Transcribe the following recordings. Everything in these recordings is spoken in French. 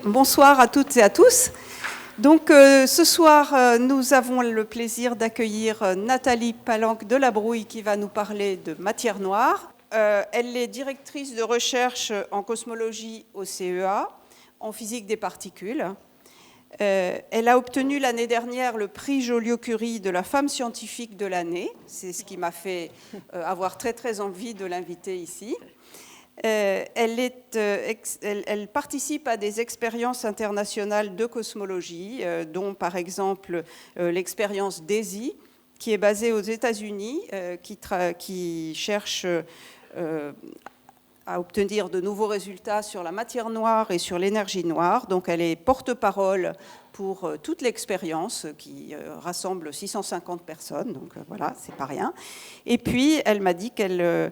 Bonsoir à toutes et à tous. Donc ce soir, nous avons le plaisir d'accueillir Nathalie Palanque de La Brouille qui va nous parler de matière noire. Elle est directrice de recherche en cosmologie au CEA, en physique des particules. Elle a obtenu l'année dernière le prix Joliot-Curie de la femme scientifique de l'année. C'est ce qui m'a fait avoir très envie de l'inviter ici. Elle participe à des expériences internationales de cosmologie, dont par exemple l'expérience DAISY, qui est basée aux États-Unis, qui cherche à obtenir de nouveaux résultats sur la matière noire et sur l'énergie noire. Donc elle est porte-parole pour toute l'expérience qui rassemble 650 personnes, donc voilà, c'est pas rien. Et puis elle m'a dit qu'elle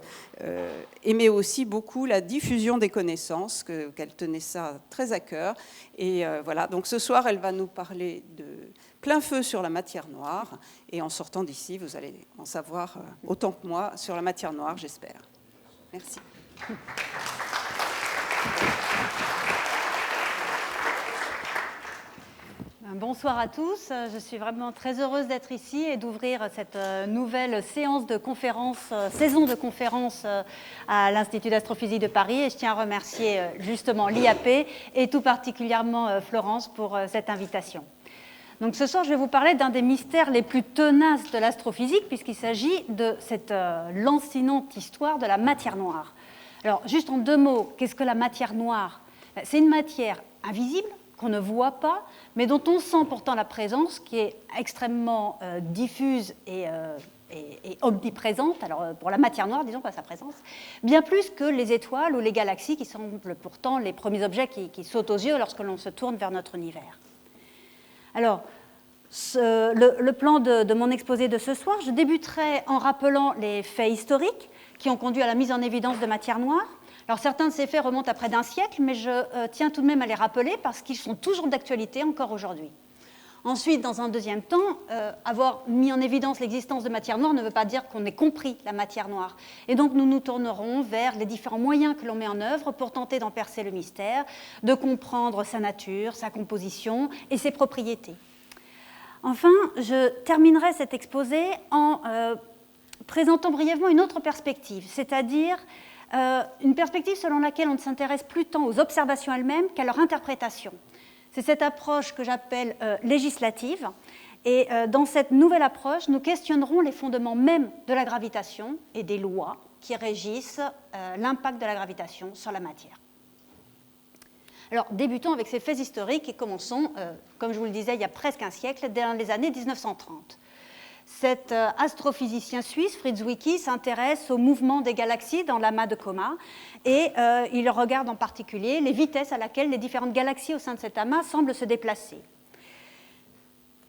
aimait aussi beaucoup la diffusion des connaissances, qu'elle tenait ça très à cœur. Et voilà, donc ce soir elle va nous parler de plein feu sur la matière noire. Et en sortant d'ici, vous allez en savoir autant que moi sur la matière noire, j'espère. Merci. Bonsoir à tous, je suis vraiment très heureuse d'être ici et d'ouvrir cette nouvelle séance de conférence, saison de conférence à l'Institut d'astrophysique de Paris, et je tiens à remercier justement l'IAP et tout particulièrement Florence pour cette invitation. Donc ce soir, je vais vous parler d'un des mystères les plus tenaces de l'astrophysique, puisqu'il s'agit de cette lancinante histoire de la matière noire. Alors, juste en deux mots, qu'est-ce que la matière noire ? C'est une matière invisible, qu'on ne voit pas, mais dont on sent pourtant la présence, qui est extrêmement diffuse et omniprésente. Alors, pour la matière noire, disons pas sa présence, bien plus que les étoiles ou les galaxies, qui semblent pourtant les premiers objets qui sautent aux yeux lorsque l'on se tourne vers notre univers. Alors, le plan de mon exposé de ce soir, je débuterai en rappelant les faits historiques qui ont conduit à la mise en évidence de matière noire. Alors certains de ces faits remontent à près d'un siècle, mais je tiens tout de même à les rappeler parce qu'ils sont toujours d'actualité encore aujourd'hui. Ensuite, dans un deuxième temps, avoir mis en évidence l'existence de matière noire ne veut pas dire qu'on ait compris la matière noire. Et donc nous nous tournerons vers les différents moyens que l'on met en œuvre pour tenter d'en percer le mystère, de comprendre sa nature, sa composition et ses propriétés. Enfin, je terminerai cet exposé en présentant brièvement une autre perspective, c'est-à-dire une perspective selon laquelle on ne s'intéresse plus tant aux observations elles-mêmes qu'à leur interprétation. C'est cette approche que j'appelle législative. Et dans cette nouvelle approche, nous questionnerons les fondements mêmes de la gravitation et des lois qui régissent l'impact de la gravitation sur la matière. Alors, débutons avec ces faits historiques et commençons, comme je vous le disais, il y a presque un siècle, dans les années 1930. Cet astrophysicien suisse, Fritz Zwicky, s'intéresse au mouvement des galaxies dans l'amas de Coma et il regarde en particulier les vitesses à laquelle les différentes galaxies au sein de cet amas semblent se déplacer.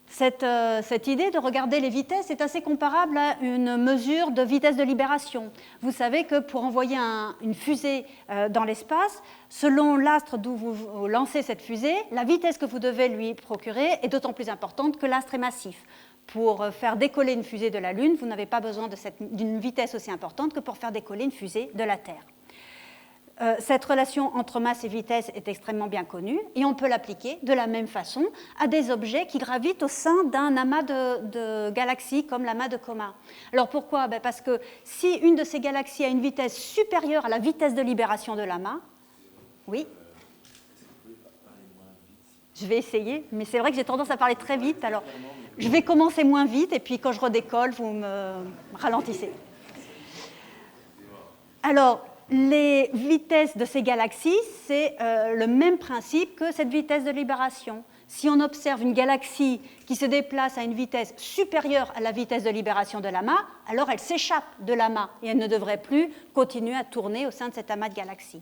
Cette idée de regarder les vitesses est assez comparable à une mesure de vitesse de libération. Vous savez que pour envoyer une fusée dans l'espace, selon l'astre d'où vous lancez cette fusée, la vitesse que vous devez lui procurer est d'autant plus importante que l'astre est massif. Pour faire décoller une fusée de la Lune, vous n'avez pas besoin d'une vitesse aussi importante que pour faire décoller une fusée de la Terre. Cette relation entre masse et vitesse est extrêmement bien connue et on peut l'appliquer de la même façon à des objets qui gravitent au sein d'un amas de galaxies comme l'amas de Coma. Alors pourquoi ? Parce que si une de ces galaxies a une vitesse supérieure à la vitesse de libération de l'amas, oui. Je vais essayer, mais c'est vrai que j'ai tendance à parler très vite, alors je vais commencer moins vite et puis quand je redécolle, vous me ralentissez. Alors, les vitesses de ces galaxies, c'est le même principe que cette vitesse de libération. Si on observe une galaxie qui se déplace à une vitesse supérieure à la vitesse de libération de l'amas, alors elle s'échappe de l'amas et elle ne devrait plus continuer à tourner au sein de cet amas de galaxies.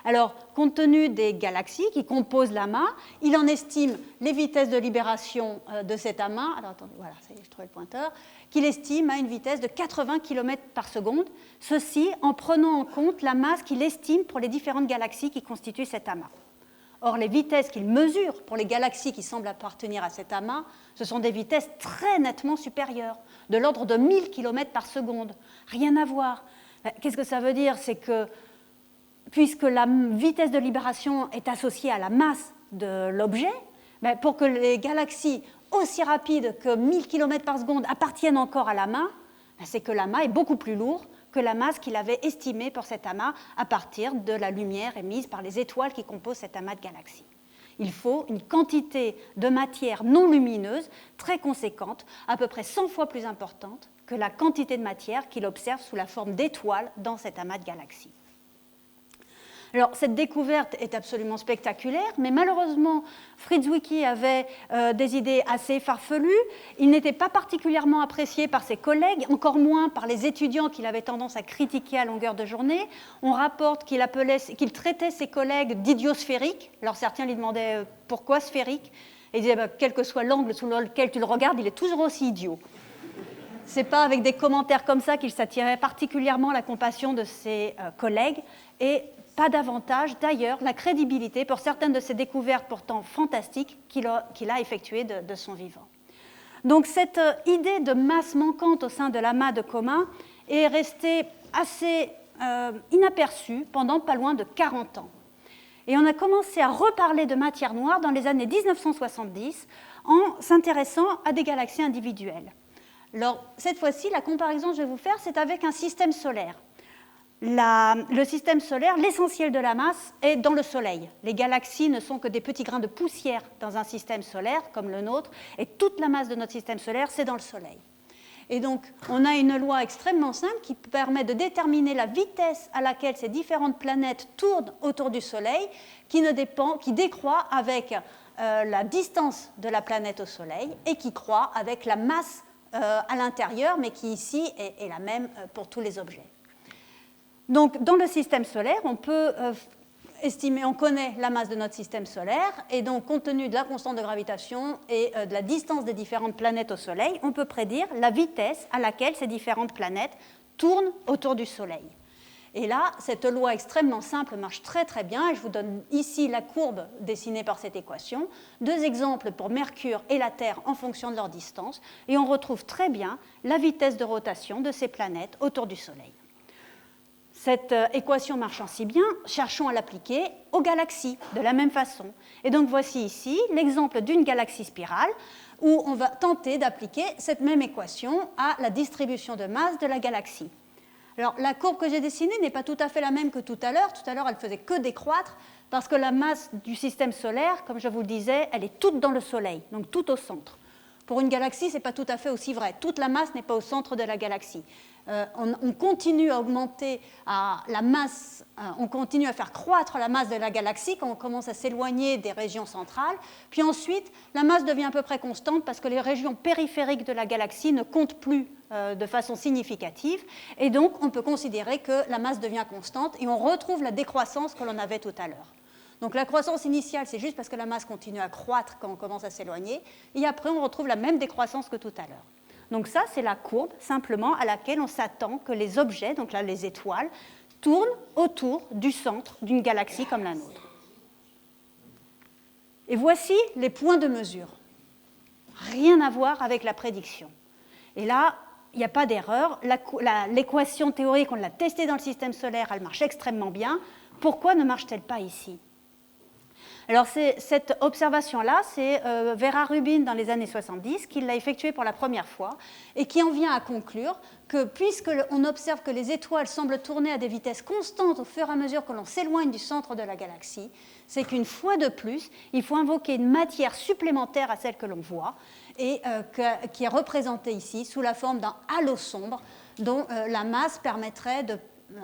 Alors, compte tenu des galaxies qui composent l'amas, il en estime les vitesses de libération de cet amas, alors attendez, voilà, ça y est, je trouvais le pointeur, qu'il estime à une vitesse de 80 km par seconde, ceci en prenant en compte la masse qu'il estime pour les différentes galaxies qui constituent cet amas. Or, les vitesses qu'il mesure pour les galaxies qui semblent appartenir à cet amas, ce sont des vitesses très nettement supérieures, de l'ordre de 1000 km par seconde. Rien à voir. Qu'est-ce que ça veut dire ? C'est que puisque la vitesse de libération est associée à la masse de l'objet, mais pour que les galaxies aussi rapides que 1000 km par seconde appartiennent encore à l'amas, c'est que l'amas est beaucoup plus lourd que la masse qu'il avait estimée pour cet amas à partir de la lumière émise par les étoiles qui composent cet amas de galaxies. Il faut une quantité de matière non lumineuse très conséquente, à peu près 100 fois plus importante que la quantité de matière qu'il observe sous la forme d'étoiles dans cet amas de galaxies. Alors, cette découverte est absolument spectaculaire, mais malheureusement, Fritz Zwicky avait des idées assez farfelues. Il n'était pas particulièrement apprécié par ses collègues, encore moins par les étudiants qu'il avait tendance à critiquer à longueur de journée. On rapporte qu'il traitait ses collègues d'idiots sphériques. Alors, certains lui demandaient pourquoi sphérique, et il disait quel que soit l'angle sous lequel tu le regardes, il est toujours aussi idiot. Ce n'est pas avec des commentaires comme ça qu'il s'attirait particulièrement la compassion de ses collègues, et pas davantage, d'ailleurs, la crédibilité pour certaines de ces découvertes pourtant fantastiques qu'il a effectuées de son vivant. Donc cette idée de masse manquante au sein de l'amas de commun est restée assez inaperçue pendant pas loin de 40 ans. Et on a commencé à reparler de matière noire dans les années 1970 en s'intéressant à des galaxies individuelles. Alors, cette fois-ci, la comparaison que je vais vous faire, c'est avec un système solaire. Le système solaire, l'essentiel de la masse est dans le Soleil. Les galaxies ne sont que des petits grains de poussière dans un système solaire comme le nôtre, et toute la masse de notre système solaire, c'est dans le Soleil. Et donc, on a une loi extrêmement simple qui permet de déterminer la vitesse à laquelle ces différentes planètes tournent autour du Soleil, qui décroît avec la distance de la planète au Soleil et qui croît avec la masse à l'intérieur, mais qui ici est la même pour tous les objets. Donc, dans le système solaire, on peut estimer, on connaît la masse de notre système solaire, et donc, compte tenu de la constante de gravitation et de la distance des différentes planètes au Soleil, on peut prédire la vitesse à laquelle ces différentes planètes tournent autour du Soleil. Et là, cette loi extrêmement simple marche très très bien, et je vous donne ici la courbe dessinée par cette équation, 2 exemples pour Mercure et la Terre en fonction de leur distance, et on retrouve très bien la vitesse de rotation de ces planètes autour du Soleil. Cette équation marchant si bien, cherchons à l'appliquer aux galaxies de la même façon. Et donc voici ici l'exemple d'une galaxie spirale où on va tenter d'appliquer cette même équation à la distribution de masse de la galaxie. Alors la courbe que j'ai dessinée n'est pas tout à fait la même que tout à l'heure. Tout à l'heure, elle faisait que décroître parce que la masse du système solaire, comme je vous le disais, elle est toute dans le Soleil, donc tout au centre. Pour une galaxie, ce n'est pas tout à fait aussi vrai. Toute la masse n'est pas au centre de la galaxie. On continue à augmenter la masse, on continue à faire croître la masse de la galaxie quand on commence à s'éloigner des régions centrales. Puis ensuite, la masse devient à peu près constante parce que les régions périphériques de la galaxie ne comptent plus de façon significative. Et donc, on peut considérer que la masse devient constante et on retrouve la décroissance que l'on avait tout à l'heure. Donc la croissance initiale, c'est juste parce que la masse continue à croître quand on commence à s'éloigner. Et après, on retrouve la même décroissance que tout à l'heure. Donc ça, c'est la courbe simplement à laquelle on s'attend que les objets, donc là les étoiles, tournent autour du centre d'une galaxie comme la nôtre. Et voici les points de mesure. Rien à voir avec la prédiction. Et là, il n'y a pas d'erreur. L'équation théorique, on l'a testée dans le système solaire, elle marche extrêmement bien. Pourquoi ne marche-t-elle pas ici ? Alors, cette observation-là, c'est Vera Rubin dans les années 70 qui l'a effectuée pour la première fois et qui en vient à conclure que puisqu'on observe que les étoiles semblent tourner à des vitesses constantes au fur et à mesure que l'on s'éloigne du centre de la galaxie, c'est qu'une fois de plus, il faut invoquer une matière supplémentaire à celle que l'on voit et qui est représentée ici sous la forme d'un halo sombre dont la masse permettrait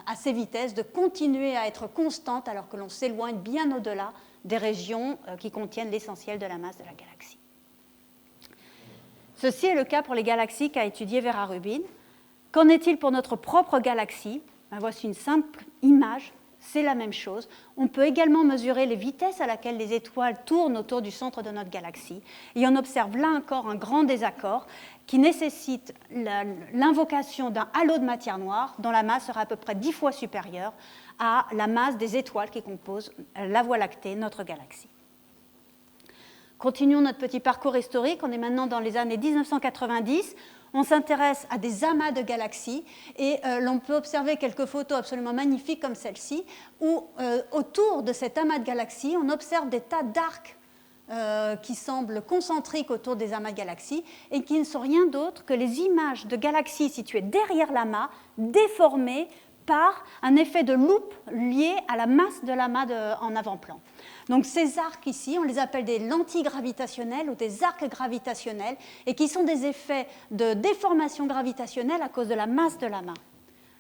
à ces vitesses de continuer à être constante alors que l'on s'éloigne bien au-delà des régions qui contiennent l'essentiel de la masse de la galaxie. Ceci est le cas pour les galaxies qu'a étudié Vera Rubin. Qu'en est-il pour notre propre galaxie ? Voici une simple image, c'est la même chose. On peut également mesurer les vitesses à laquelle les étoiles tournent autour du centre de notre galaxie. Et on observe là encore un grand désaccord qui nécessite l'invocation d'un halo de matière noire dont la masse sera à peu près 10 fois supérieure à la masse des étoiles qui composent la Voie lactée, notre galaxie. Continuons notre petit parcours historique. On est maintenant dans les années 1990. On s'intéresse à des amas de galaxies et l'on peut observer quelques photos absolument magnifiques comme celle-ci où autour de cet amas de galaxies, on observe des tas d'arcs qui semblent concentriques autour des amas de galaxies et qui ne sont rien d'autre que les images de galaxies situées derrière l'amas, déformées par un effet de loupe lié à la masse de l'amas en avant-plan. Donc ces arcs ici, on les appelle des lentilles gravitationnelles ou des arcs gravitationnels et qui sont des effets de déformation gravitationnelle à cause de la masse de l'amas.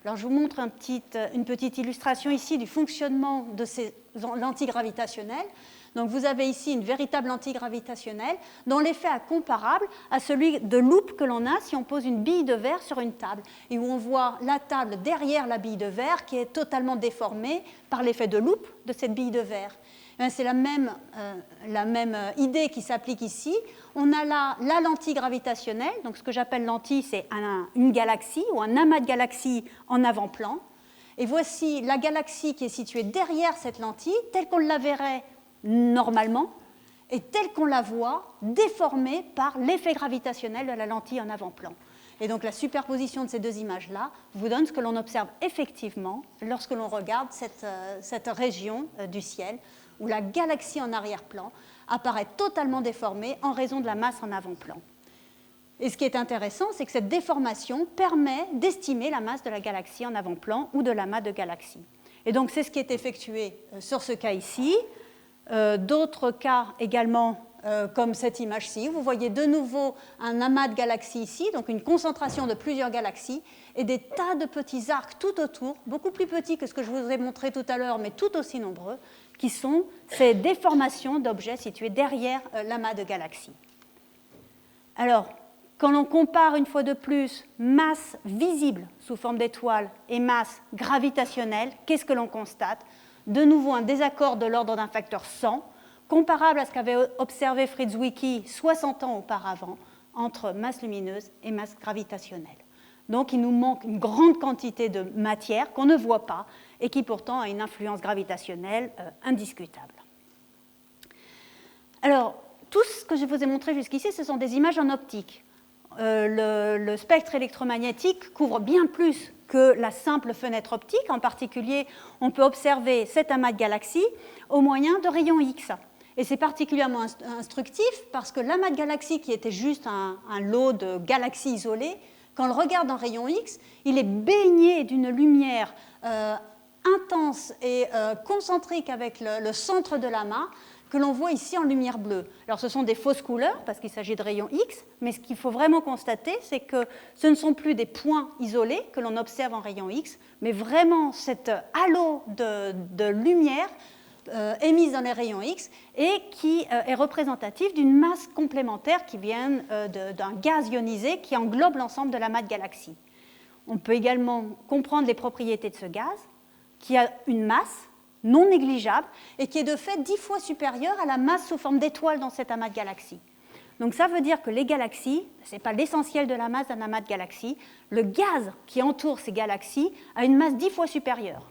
Alors je vous montre une petite illustration ici du fonctionnement de ces lentilles gravitationnelles. Donc vous avez ici une véritable lentille gravitationnelle dont l'effet est comparable à celui de loupe que l'on a si on pose une bille de verre sur une table et où on voit la table derrière la bille de verre qui est totalement déformée par l'effet de loupe de cette bille de verre. C'est la même idée qui s'applique ici. On a là la lentille gravitationnelle. Donc ce que j'appelle lentille, c'est une galaxie ou un amas de galaxies en avant-plan. Et voici la galaxie qui est située derrière cette lentille, telle qu'on la verrait normalement, et telle qu'on la voit déformée par l'effet gravitationnel de la lentille en avant-plan. Et donc la superposition de ces deux images-là vous donne ce que l'on observe effectivement lorsque l'on regarde cette région du ciel, où la galaxie en arrière-plan apparaît totalement déformée en raison de la masse en avant-plan. Et ce qui est intéressant, c'est que cette déformation permet d'estimer la masse de la galaxie en avant-plan ou de l'amas de galaxies. Et donc c'est ce qui est effectué sur ce cas ici. D'autres cas également, comme cette image-ci. Vous voyez de nouveau un amas de galaxies ici, donc une concentration de plusieurs galaxies, et des tas de petits arcs tout autour, beaucoup plus petits que ce que je vous ai montré tout à l'heure, mais tout aussi nombreux, qui sont ces déformations d'objets situés derrière l'amas de galaxies. Alors, quand l'on compare une fois de plus masse visible sous forme d'étoiles et masse gravitationnelle, qu'est-ce que l'on constate ? De nouveau un désaccord de l'ordre d'un facteur 100, comparable à ce qu'avait observé Fritz Zwicky 60 ans auparavant entre masse lumineuse et masse gravitationnelle. Donc il nous manque une grande quantité de matière qu'on ne voit pas et qui pourtant a une influence gravitationnelle indiscutable. Alors, tout ce que je vous ai montré jusqu'ici, ce sont des images en optique. Le spectre électromagnétique couvre bien plus que la simple fenêtre optique. En particulier, on peut observer cet amas de galaxies au moyen de rayons X. Et c'est particulièrement instructif parce que l'amas de galaxies, qui était juste un lot de galaxies isolées, quand on le regarde en rayon X, il est baigné d'une lumière intense et concentrique avec le centre de l'amas, que l'on voit ici en lumière bleue. Alors ce sont des fausses couleurs parce qu'il s'agit de rayons X, mais ce qu'il faut vraiment constater, c'est que ce ne sont plus des points isolés que l'on observe en rayons X, mais vraiment cet halo de lumière émise dans les rayons X et qui est représentatif d'une masse complémentaire qui vient d'un gaz ionisé qui englobe l'ensemble de l'amas de galaxies. On peut également comprendre les propriétés de ce gaz, qui a une masse non négligeable et qui est de fait 10 fois supérieure à la masse sous forme d'étoile dans cet amas de galaxies. Donc ça veut dire que les galaxies, ce n'est pas l'essentiel de la masse d'un amas de galaxies, le gaz qui entoure ces galaxies a une masse 10 fois supérieure.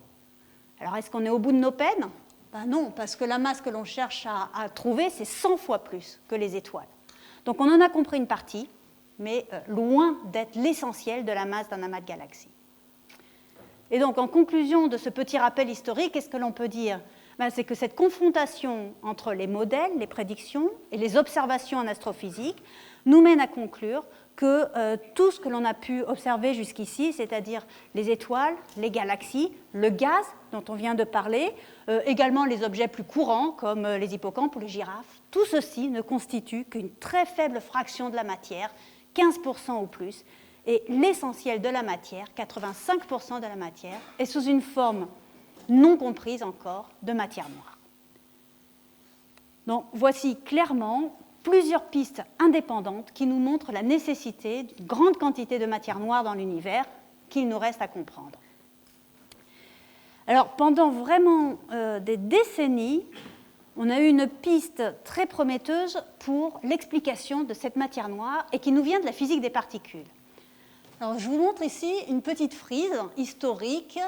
Alors est-ce qu'on est au bout de nos peines ? Ben non, parce que la masse que l'on cherche à trouver, c'est 100 fois plus que les étoiles. Donc on en a compris une partie, mais loin d'être l'essentiel de la masse d'un amas de galaxies. Et donc, en conclusion de ce petit rappel historique, qu'est-ce que l'on peut dire ? C'est que cette confrontation entre les modèles, les prédictions et les observations en astrophysique nous mène à conclure que tout ce que l'on a pu observer jusqu'ici, c'est-à-dire les étoiles, les galaxies, le gaz dont on vient de parler, également les objets plus courants comme les hippocampes ou les girafes, tout ceci ne constitue qu'une très faible fraction de la matière, 15% ou plus, et l'essentiel de la matière, 85% de la matière, est sous une forme non comprise encore de matière noire. Donc voici clairement plusieurs pistes indépendantes qui nous montrent la nécessité d'une grande quantité de matière noire dans l'univers qu'il nous reste à comprendre. Alors pendant vraiment des décennies, on a eu une piste très prometteuse pour l'explication de cette matière noire et qui nous vient de la physique des particules. Alors, je vous montre ici une petite frise historique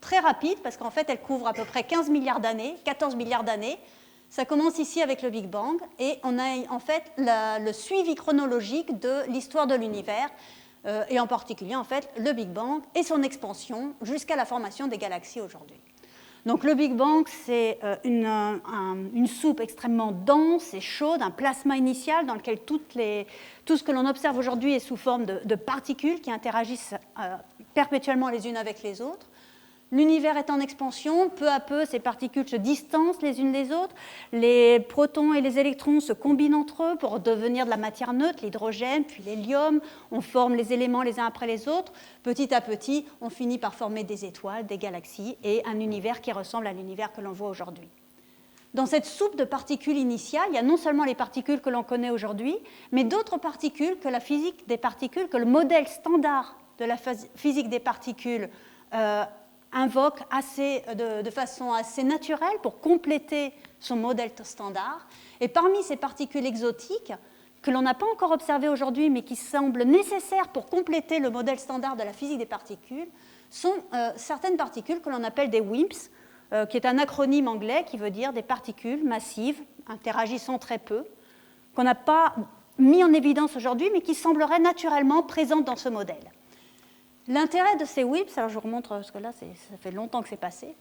très rapide parce qu'en fait elle couvre à peu près 15 milliards d'années, 14 milliards d'années. Ça commence ici avec le Big Bang et on a en fait le suivi chronologique de l'histoire de l'univers et en particulier en fait le Big Bang et son expansion jusqu'à la formation des galaxies aujourd'hui. Donc le Big Bang, c'est une soupe extrêmement dense et chaude, un plasma initial dans lequel tout ce que l'on observe aujourd'hui est sous forme de particules qui interagissent perpétuellement les unes avec les autres. L'univers est en expansion, peu à peu ces particules se distancent les unes des autres, les protons et les électrons se combinent entre eux pour devenir de la matière neutre, l'hydrogène, puis l'hélium, on forme les éléments les uns après les autres, petit à petit on finit par former des étoiles, des galaxies et un univers qui ressemble à l'univers que l'on voit aujourd'hui. Dans cette soupe de particules initiales, il y a non seulement les particules que l'on connaît aujourd'hui, mais d'autres particules que la physique des particules, que le modèle standard de la physique des particules invoque de façon assez naturelle pour compléter son modèle standard. Et parmi ces particules exotiques, que l'on n'a pas encore observées aujourd'hui, mais qui semblent nécessaires pour compléter le modèle standard de la physique des particules, sont certaines particules que l'on appelle des WIMPs, qui est un acronyme anglais qui veut dire des particules massives, interagissant très peu, qu'on n'a pas mis en évidence aujourd'hui, mais qui sembleraient naturellement présentes dans ce modèle. L'intérêt de ces WIMPs, alors je vous remontre parce que là, ça fait longtemps que c'est passé.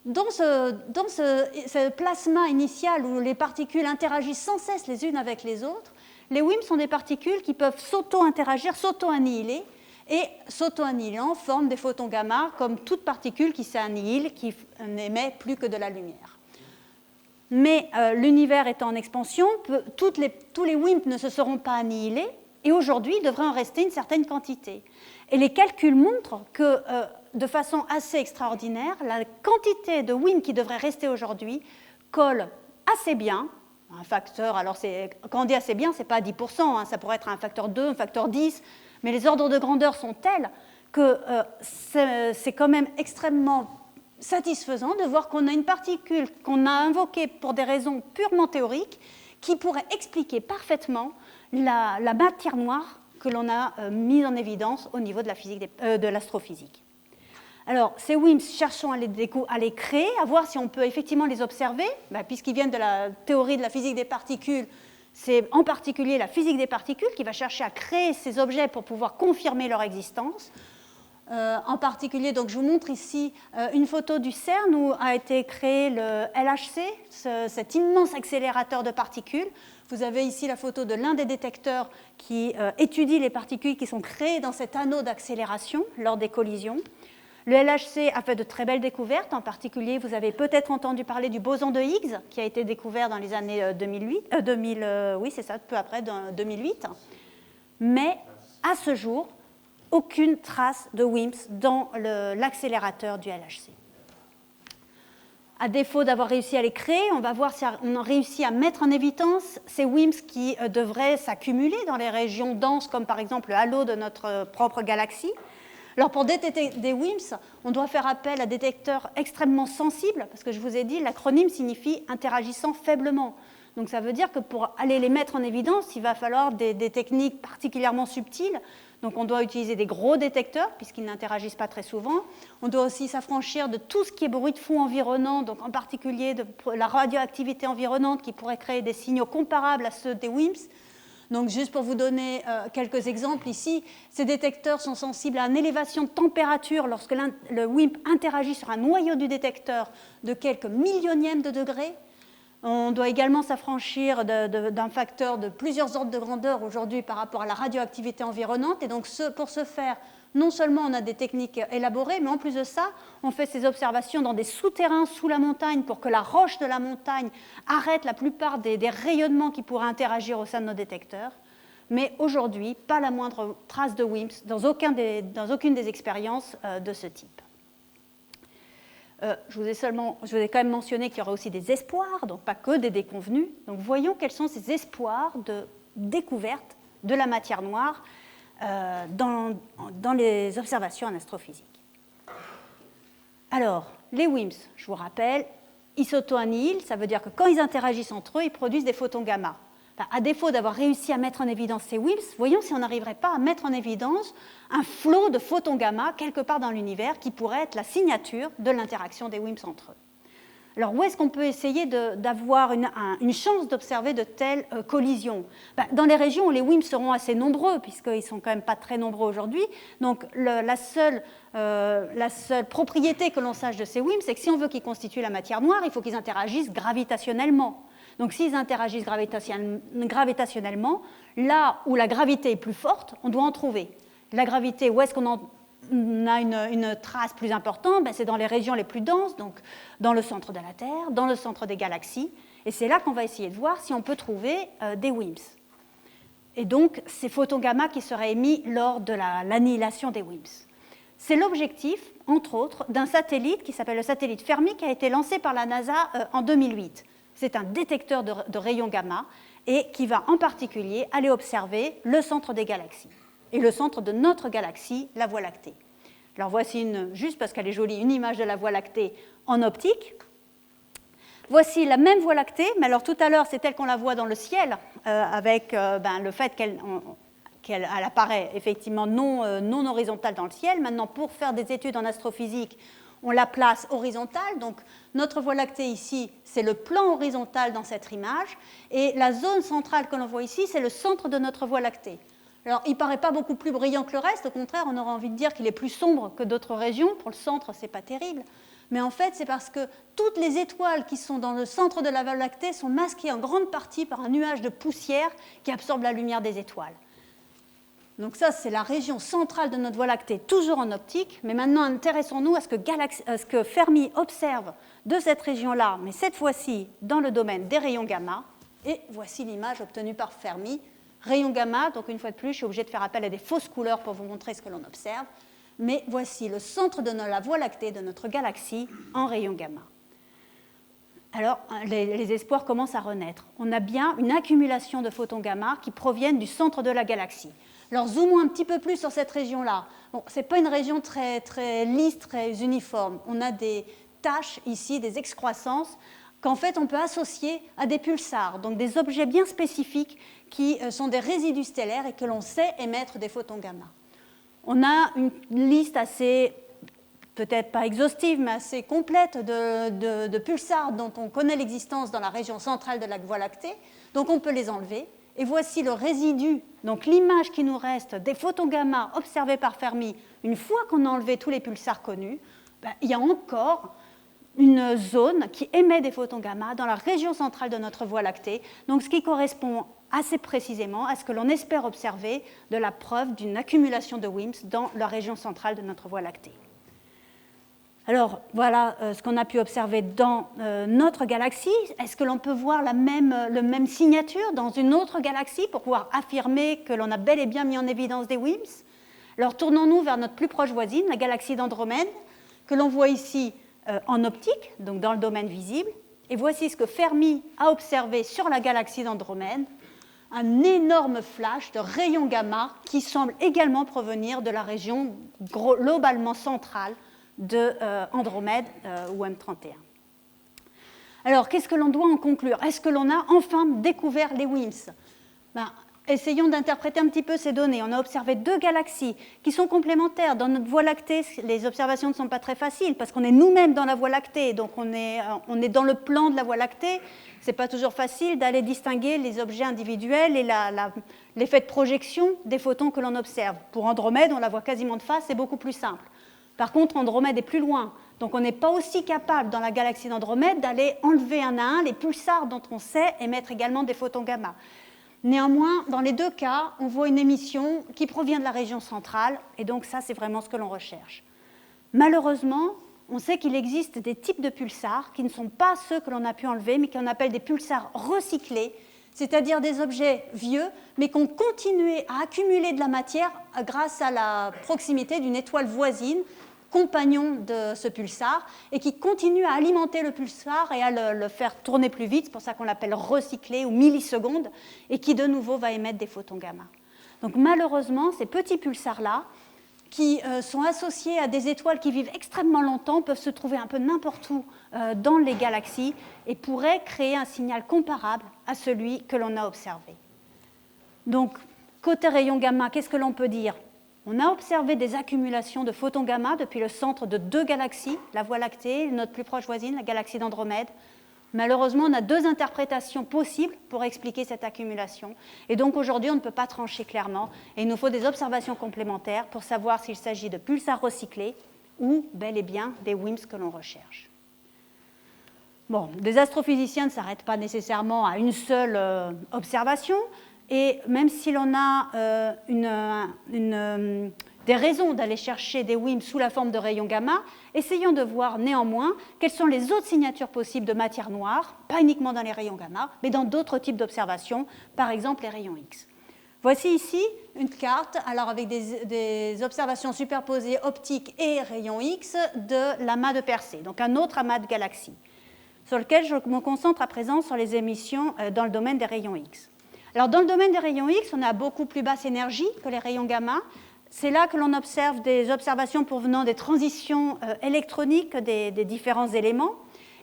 Dans ce plasma initial où les particules interagissent sans cesse les unes avec les autres, les WIMPs sont des particules qui peuvent s'auto-interagir, s'auto-annihiler, et s'auto-annihilant forment des photons gamma comme toute particule qui s'annihile, qui n'émet plus que de la lumière. Mais l'univers étant en expansion, tous les WIMPs ne se seront pas annihilés, et aujourd'hui, il devrait en rester une certaine quantité. Et les calculs montrent que, de façon assez extraordinaire, la quantité de WIMP qui devrait rester aujourd'hui colle assez bien, un facteur, alors quand on dit assez bien, ce n'est pas 10%, hein, ça pourrait être un facteur 2, un facteur 10, mais les ordres de grandeur sont tels que c'est quand même extrêmement satisfaisant de voir qu'on a une particule qu'on a invoquée pour des raisons purement théoriques qui pourrait expliquer parfaitement la matière noire que l'on a mise en évidence au niveau de la physique de l'astrophysique. Alors, ces WIMPs, cherchons à les créer, à voir si on peut effectivement les observer, puisqu'ils viennent de la théorie de la physique des particules. C'est en particulier la physique des particules qui va chercher à créer ces objets pour pouvoir confirmer leur existence. En particulier, donc, je vous montre ici une photo du CERN où a été créé le LHC, cet immense accélérateur de particules. Vous avez ici la photo de l'un des détecteurs qui étudie les particules qui sont créées dans cet anneau d'accélération lors des collisions. Le LHC a fait de très belles découvertes. En particulier, vous avez peut-être entendu parler du boson de Higgs qui a été découvert dans les années 2008, oui, c'est ça, peu après, 2008. Mais à ce jour, aucune trace de WIMPs dans l'accélérateur du LHC. À défaut d'avoir réussi à les créer, on va voir si on a réussi à mettre en évidence ces WIMPs qui devraient s'accumuler dans les régions denses, comme par exemple le halo de notre propre galaxie. Alors pour détecter des WIMPs, on doit faire appel à des détecteurs extrêmement sensibles, parce que je vous ai dit, l'acronyme signifie interagissant faiblement. Donc ça veut dire que pour aller les mettre en évidence, il va falloir des techniques particulièrement subtiles. Donc on doit utiliser des gros détecteurs, puisqu'ils n'interagissent pas très souvent. On doit aussi s'affranchir de tout ce qui est bruit de fond environnant, donc en particulier de la radioactivité environnante qui pourrait créer des signaux comparables à ceux des WIMPs. Donc juste pour vous donner quelques exemples ici, ces détecteurs sont sensibles à une élévation de température lorsque le WIMP interagit sur un noyau du détecteur de quelques millionièmes de degrés. On doit également s'affranchir d'un facteur de plusieurs ordres de grandeur aujourd'hui par rapport à la radioactivité environnante. Et donc pour ce faire, non seulement on a des techniques élaborées, mais en plus de ça, on fait ces observations dans des souterrains sous la montagne pour que la roche de la montagne arrête la plupart des rayonnements qui pourraient interagir au sein de nos détecteurs. Mais aujourd'hui, pas la moindre trace de WIMPs dans aucune des expériences de ce type. Je vous ai quand même mentionné qu'il y aura aussi des espoirs, donc pas que des déconvenus. Donc voyons quels sont ces espoirs de découverte de la matière noire dans les observations en astrophysique. Alors, les WIMPs, je vous rappelle, ils s'auto-annihilent, ça veut dire que quand ils interagissent entre eux, ils produisent des photons gamma. À défaut d'avoir réussi à mettre en évidence ces WIMPs, voyons si on n'arriverait pas à mettre en évidence un flot de photons gamma quelque part dans l'univers qui pourrait être la signature de l'interaction des WIMPs entre eux. Alors, où est-ce qu'on peut essayer d'avoir une chance d'observer de telles collisions? Dans les régions où les WIMP seront assez nombreux, puisqu'ils ne sont quand même pas très nombreux aujourd'hui. Donc, la seule propriété que l'on sache de ces WIMP, c'est que si on veut qu'ils constituent la matière noire, il faut qu'ils interagissent gravitationnellement. Donc, s'ils interagissent gravitationnellement, là où la gravité est plus forte, on doit en trouver. La gravité, où est-ce qu'on a une trace plus importante? C'est dans les régions les plus denses, donc dans le centre de la Terre, dans le centre des galaxies. Et c'est là qu'on va essayer de voir si on peut trouver des WIMPs. Et donc, ces photons gamma qui seraient émis lors de l'annihilation des WIMPs. C'est l'objectif, entre autres, d'un satellite qui s'appelle le satellite Fermi, qui a été lancé par la NASA en 2008. C'est un détecteur de rayons gamma et qui va en particulier aller observer le centre des galaxies et le centre de notre galaxie, la Voie lactée. Alors voici, juste parce qu'elle est jolie, une image de la Voie lactée en optique. Voici la même Voie lactée, mais alors tout à l'heure, c'est telle qu'on la voit dans le ciel, avec le fait qu'elle apparaît effectivement non horizontale dans le ciel. Maintenant, pour faire des études en astrophysique, on la place horizontale. Donc, notre Voie lactée ici, c'est le plan horizontal dans cette image. Et la zone centrale que l'on voit ici, c'est le centre de notre Voie lactée. Alors, il ne paraît pas beaucoup plus brillant que le reste. Au contraire, on aurait envie de dire qu'il est plus sombre que d'autres régions. Pour le centre, ce n'est pas terrible. Mais en fait, c'est parce que toutes les étoiles qui sont dans le centre de la Voie lactée sont masquées en grande partie par un nuage de poussière qui absorbe la lumière des étoiles. Donc ça, c'est la région centrale de notre Voie lactée, toujours en optique. Mais maintenant, intéressons-nous à ce que Fermi observe de cette région-là, mais cette fois-ci dans le domaine des rayons gamma. Et voici l'image obtenue par Fermi. Rayons gamma, donc une fois de plus, je suis obligée de faire appel à des fausses couleurs pour vous montrer ce que l'on observe. Mais voici le centre de la Voie lactée de notre galaxie en rayons gamma. Alors, les espoirs commencent à renaître. On a bien une accumulation de photons gamma qui proviennent du centre de la galaxie. Alors, zoomons un petit peu plus sur cette région-là. Bon, ce n'est pas une région très, très lisse, très uniforme. On a des taches ici, des excroissances, qu'en fait on peut associer à des pulsars, donc des objets bien spécifiques qui sont des résidus stellaires et que l'on sait émettre des photons gamma. On a une liste assez, peut-être pas exhaustive, mais assez complète de pulsars dont on connaît l'existence dans la région centrale de la Voie lactée, donc on peut les enlever. Et voici le résidu, donc l'image qui nous reste des photons gamma observés par Fermi. Une fois qu'on a enlevé tous les pulsars connus, il y a encore une zone qui émet des photons gamma dans la région centrale de notre Voie lactée, donc ce qui correspond assez précisément à ce que l'on espère observer de la preuve d'une accumulation de WIMPs dans la région centrale de notre Voie lactée. Alors voilà ce qu'on a pu observer dans notre galaxie. Est-ce que l'on peut voir la même signature dans une autre galaxie pour pouvoir affirmer que l'on a bel et bien mis en évidence des WIMPs? Alors tournons-nous vers notre plus proche voisine, la galaxie d'Andromède, que l'on voit ici en optique, donc dans le domaine visible. Et voici ce que Fermi a observé sur la galaxie d'Andromède, un énorme flash de rayons gamma qui semble également provenir de la région globalement centrale de Andromède ou M31. Alors, qu'est-ce que l'on doit en conclure? Est-ce que l'on a enfin découvert les WIMPs? Essayons d'interpréter un petit peu ces données. On a observé deux galaxies qui sont complémentaires. Dans notre Voie lactée, les observations ne sont pas très faciles parce qu'on est nous-mêmes dans la Voie lactée, donc on est dans le plan de la Voie lactée. Ce n'est pas toujours facile d'aller distinguer les objets individuels et l'effet de projection des photons que l'on observe. Pour Andromède, on la voit quasiment de face, c'est beaucoup plus simple. Par contre, Andromède est plus loin, donc on n'est pas aussi capable dans la galaxie d'Andromède d'aller enlever un à un les pulsars dont on sait émettre également des photons gamma. Néanmoins, dans les deux cas, on voit une émission qui provient de la région centrale, et donc ça, c'est vraiment ce que l'on recherche. Malheureusement, on sait qu'il existe des types de pulsars qui ne sont pas ceux que l'on a pu enlever, mais qu'on appelle des pulsars recyclés, c'est-à-dire des objets vieux, mais qui ont continué à accumuler de la matière grâce à la proximité d'une étoile voisine, compagnon de ce pulsar, et qui continue à alimenter le pulsar et à le faire tourner plus vite, c'est pour ça qu'on l'appelle recyclé ou milliseconde, et qui de nouveau va émettre des photons gamma. Donc malheureusement, ces petits pulsars-là, qui sont associés à des étoiles qui vivent extrêmement longtemps, peuvent se trouver un peu n'importe où dans les galaxies et pourraient créer un signal comparable à celui que l'on a observé. Donc, côté rayon gamma, qu'est-ce que l'on peut dire? On a observé des accumulations de photons gamma depuis le centre de 2 galaxies, la Voie lactée et notre plus proche voisine, la galaxie d'Andromède. Malheureusement, on a 2 interprétations possibles pour expliquer cette accumulation. Et donc aujourd'hui, on ne peut pas trancher clairement. Et il nous faut des observations complémentaires pour savoir s'il s'agit de pulsars recyclés ou bel et bien des WIMPs que l'on recherche. Bon, des astrophysiciens ne s'arrêtent pas nécessairement à une seule observation. Et même si l'on a des raisons d'aller chercher des WIMPs sous la forme de rayons gamma, essayons de voir néanmoins quelles sont les autres signatures possibles de matière noire, pas uniquement dans les rayons gamma, mais dans d'autres types d'observations, par exemple les rayons X. Voici ici une carte, alors avec des observations superposées optiques et rayons X de l'amas de Persée, donc un autre amas de galaxies, sur lequel je me concentre à présent sur les émissions dans le domaine des rayons X. Alors, dans le domaine des rayons X, on a beaucoup plus basse énergie que les rayons gamma. C'est là que l'on observe des observations provenant des transitions électroniques des différents éléments.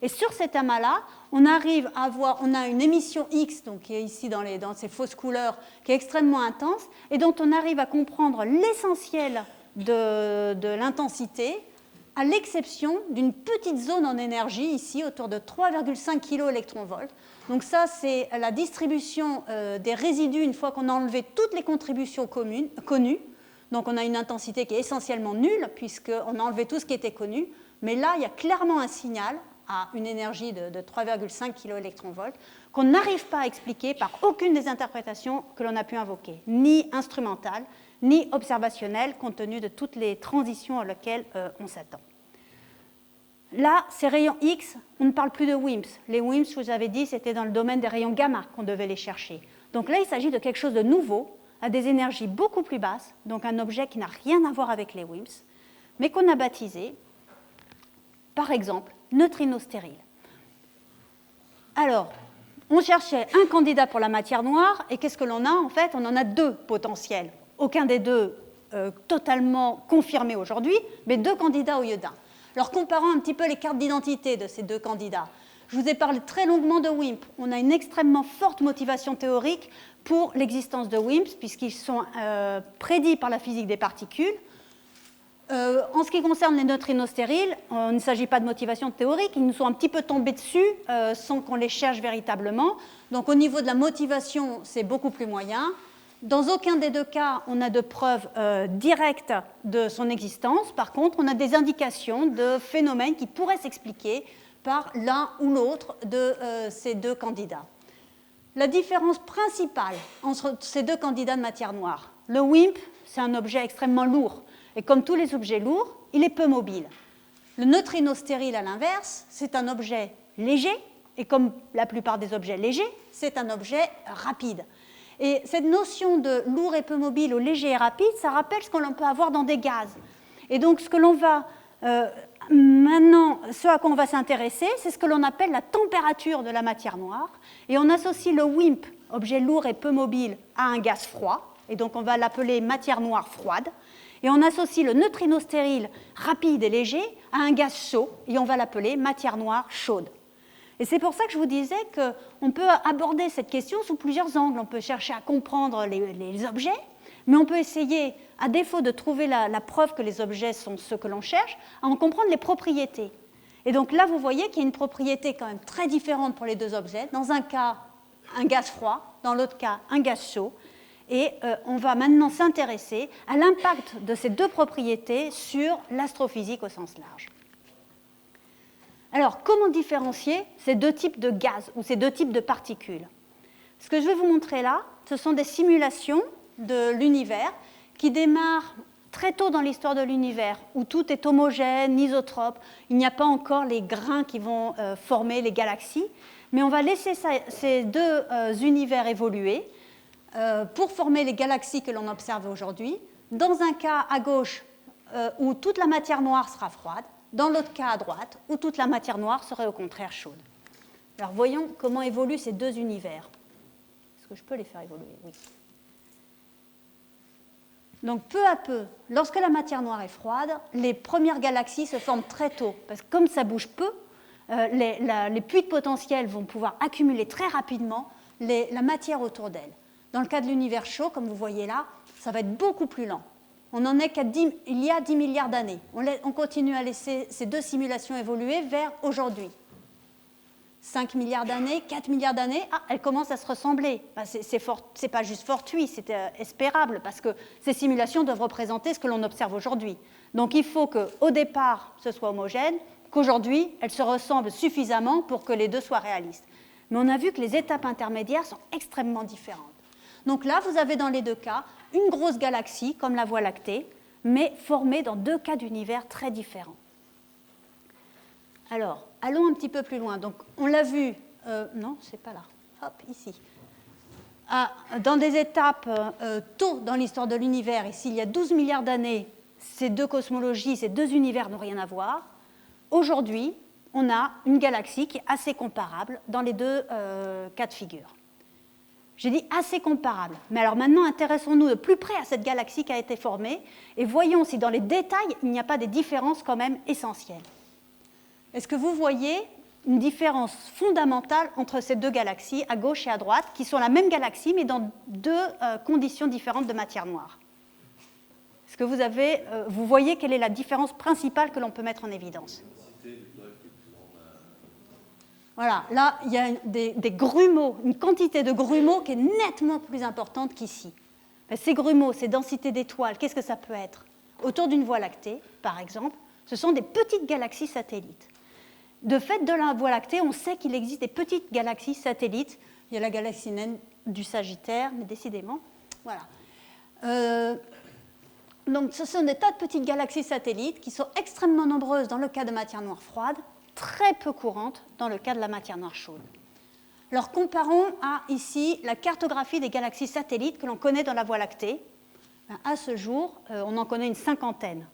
Et sur cet amas-là, on arrive à voir, on a une émission X, donc qui est ici dans ces fausses couleurs, qui est extrêmement intense, et dont on arrive à comprendre l'essentiel de l'intensité, à l'exception d'une petite zone en énergie, ici, autour de 3,5 kV. Donc ça, c'est la distribution des résidus une fois qu'on a enlevé toutes les contributions connues. Donc on a une intensité qui est essentiellement nulle, puisqu'on a enlevé tout ce qui était connu. Mais là, il y a clairement un signal à une énergie de 3,5 kV qu'on n'arrive pas à expliquer par aucune des interprétations que l'on a pu invoquer, ni instrumentale, ni observationnelle, compte tenu de toutes les transitions auxquelles on s'attend. Là, ces rayons X, on ne parle plus de WIMPs. Les WIMPs, je vous avais dit, c'était dans le domaine des rayons gamma qu'on devait les chercher. Donc là, il s'agit de quelque chose de nouveau, à des énergies beaucoup plus basses, donc un objet qui n'a rien à voir avec les WIMPs, mais qu'on a baptisé, par exemple, neutrinos stériles. Alors, on cherchait un candidat pour la matière noire, et qu'est-ce que l'on a en fait? On en a 2 potentiels. Aucun des 2 totalement confirmé aujourd'hui, mais 2 candidats au lieu d'un. Alors, comparons un petit peu les cartes d'identité de ces 2 candidats. Je vous ai parlé très longuement de WIMP. On a une extrêmement forte motivation théorique pour l'existence de WIMPs, puisqu'ils sont prédits par la physique des particules. En ce qui concerne les neutrinos stériles, il ne s'agit pas de motivation théorique, ils nous sont un petit peu tombés dessus sans qu'on les cherche véritablement. Donc au niveau de la motivation, c'est beaucoup plus moyen. Dans aucun des 2 cas, on a de preuves directes de son existence. Par contre, on a des indications de phénomènes qui pourraient s'expliquer par l'un ou l'autre de ces 2 candidats. La différence principale entre ces 2 candidats de matière noire, le WIMP, c'est un objet extrêmement lourd. Et comme tous les objets lourds, il est peu mobile. Le neutrino stérile, à l'inverse, c'est un objet léger. Et comme la plupart des objets légers, c'est un objet rapide. Et cette notion de lourd et peu mobile ou léger et rapide, ça rappelle ce qu'on peut avoir dans des gaz. Et donc, ce que l'on va maintenant, ce à quoi on va s'intéresser, c'est ce que l'on appelle la température de la matière noire. Et on associe le WIMP, objet lourd et peu mobile, à un gaz froid. Et donc, on va l'appeler matière noire froide. Et on associe le neutrino stérile rapide et léger à un gaz chaud. Et on va l'appeler matière noire chaude. Et c'est pour ça que je vous disais qu'on peut aborder cette question sous plusieurs angles. On peut chercher à comprendre les objets, mais on peut essayer, à défaut de trouver la preuve que les objets sont ceux que l'on cherche, à en comprendre les propriétés. Et donc là, vous voyez qu'il y a une propriété quand même très différente pour les 2 objets. Dans un cas, un gaz froid, dans l'autre cas, un gaz chaud. Et on va maintenant s'intéresser à l'impact de ces 2 propriétés sur l'astrophysique au sens large. Alors, comment différencier ces 2 types de gaz ou ces 2 types de particules? Ce que je vais vous montrer là, ce sont des simulations de l'univers qui démarrent très tôt dans l'histoire de l'univers, où tout est homogène, isotrope. Il n'y a pas encore les grains qui vont former les galaxies, mais on va laisser ces 2 univers évoluer pour former les galaxies que l'on observe aujourd'hui. Dans un cas à gauche, où toute la matière noire sera froide, dans l'autre cas à droite, où toute la matière noire serait au contraire chaude. Alors voyons comment évoluent ces 2 univers. Est-ce que je peux les faire évoluer? Oui. Donc peu à peu, lorsque la matière noire est froide, les premières galaxies se forment très tôt, parce que comme ça bouge peu, les puits de potentiel vont pouvoir accumuler très rapidement la matière autour d'elles. Dans le cas de l'univers chaud, comme vous voyez là, ça va être beaucoup plus lent. on n'en est il y a 10 milliards d'années. On continue à laisser ces deux simulations évoluer vers aujourd'hui. 5 milliards d'années, 4 milliards d'années, elles commencent à se ressembler. C'est pas juste fortuit, c'est espérable, parce que ces simulations doivent représenter ce que l'on observe aujourd'hui. Donc il faut qu'au départ, ce soit homogène, qu'aujourd'hui, elles se ressemblent suffisamment pour que les deux soient réalistes. Mais on a vu que les étapes intermédiaires sont extrêmement différentes. Donc là, vous avez dans les deux cas une grosse galaxie, comme la Voie lactée, mais formée dans deux cas d'univers très différents. Alors, allons un petit peu plus loin. Donc, on l'a vu, non, c'est pas là, hop, ici. Dans des étapes tôt dans l'histoire de l'univers, ici, il y a 12 milliards d'années, ces deux cosmologies, ces deux univers n'ont rien à voir. Aujourd'hui, on a une galaxie qui est assez comparable dans les deux cas de figure. J'ai dit assez comparable. Mais alors maintenant, intéressons-nous de plus près à cette galaxie qui a été formée et voyons si dans les détails, il n'y a pas des différences quand même essentielles. Est-ce que vous voyez une différence fondamentale entre ces deux galaxies, à gauche et à droite, qui sont la même galaxie, mais dans deux conditions différentes de matière noire? Est-ce que vous voyez quelle est la différence principale que l'on peut mettre en évidence? Voilà, là, il y a des grumeaux, une quantité de grumeaux qui est nettement plus importante qu'ici. Ces grumeaux, ces densités d'étoiles, qu'est-ce que ça peut être? Autour d'une Voie lactée, par exemple, ce sont des petites galaxies satellites. De fait, de la Voie lactée, on sait qu'il existe des petites galaxies satellites. Il y a la galaxie naine du Sagittaire, mais décidément, voilà. Donc, ce sont des tas de petites galaxies satellites qui sont extrêmement nombreuses dans le cas de matière noire froide, très peu courantes dans le cas de la matière noire chaude. Alors, comparons à ici la cartographie des galaxies satellites que l'on connaît dans la Voie lactée. À ce jour, on en connaît une cinquantaine.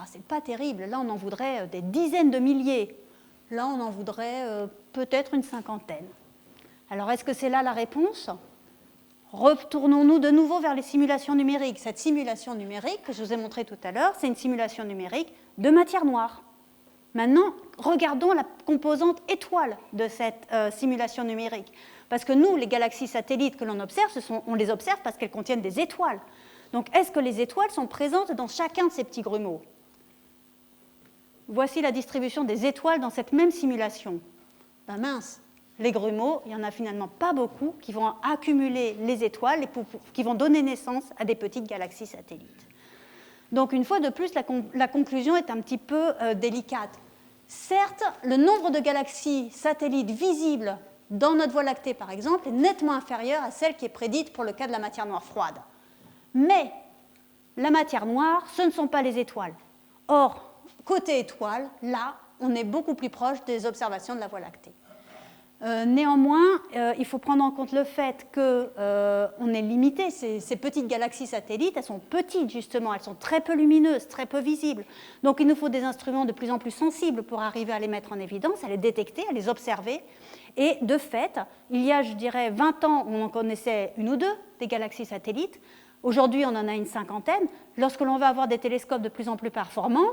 C'est pas terrible. Là, on en voudrait des dizaines de milliers. Là, on en voudrait peut-être une cinquantaine. Alors, est-ce que c'est là la réponse? Retournons-nous de nouveau vers les simulations numériques. Cette simulation numérique que je vous ai montrée tout à l'heure, c'est une simulation numérique de matière noire. Maintenant, regardons la composante étoile de cette simulation numérique. Parce que nous, les galaxies satellites que l'on observe, on les observe parce qu'elles contiennent des étoiles. Donc, est-ce que les étoiles sont présentes dans chacun de ces petits grumeaux? Voici la distribution des étoiles dans cette même simulation. Mince, les grumeaux, il n'y en a finalement pas beaucoup qui vont accumuler les étoiles et qui vont donner naissance à des petites galaxies satellites. Donc, une fois de plus, la conclusion est un petit peu délicate. Certes, le nombre de galaxies satellites visibles dans notre Voie lactée, par exemple, est nettement inférieur à celle qui est prédite pour le cas de la matière noire froide. Mais la matière noire, ce ne sont pas les étoiles. Or, côté étoiles, là, on est beaucoup plus proche des observations de la Voie lactée. Néanmoins, il faut prendre en compte le fait qu'on est limité. Ces petites galaxies satellites, elles sont petites justement, elles sont très peu lumineuses, très peu visibles. Donc il nous faut des instruments de plus en plus sensibles pour arriver à les mettre en évidence, à les détecter, à les observer. Et de fait, il y a, je dirais, 20 ans, on en connaissait une ou deux des galaxies satellites. Aujourd'hui, on en a une cinquantaine. Lorsque l'on va avoir des télescopes de plus en plus performants,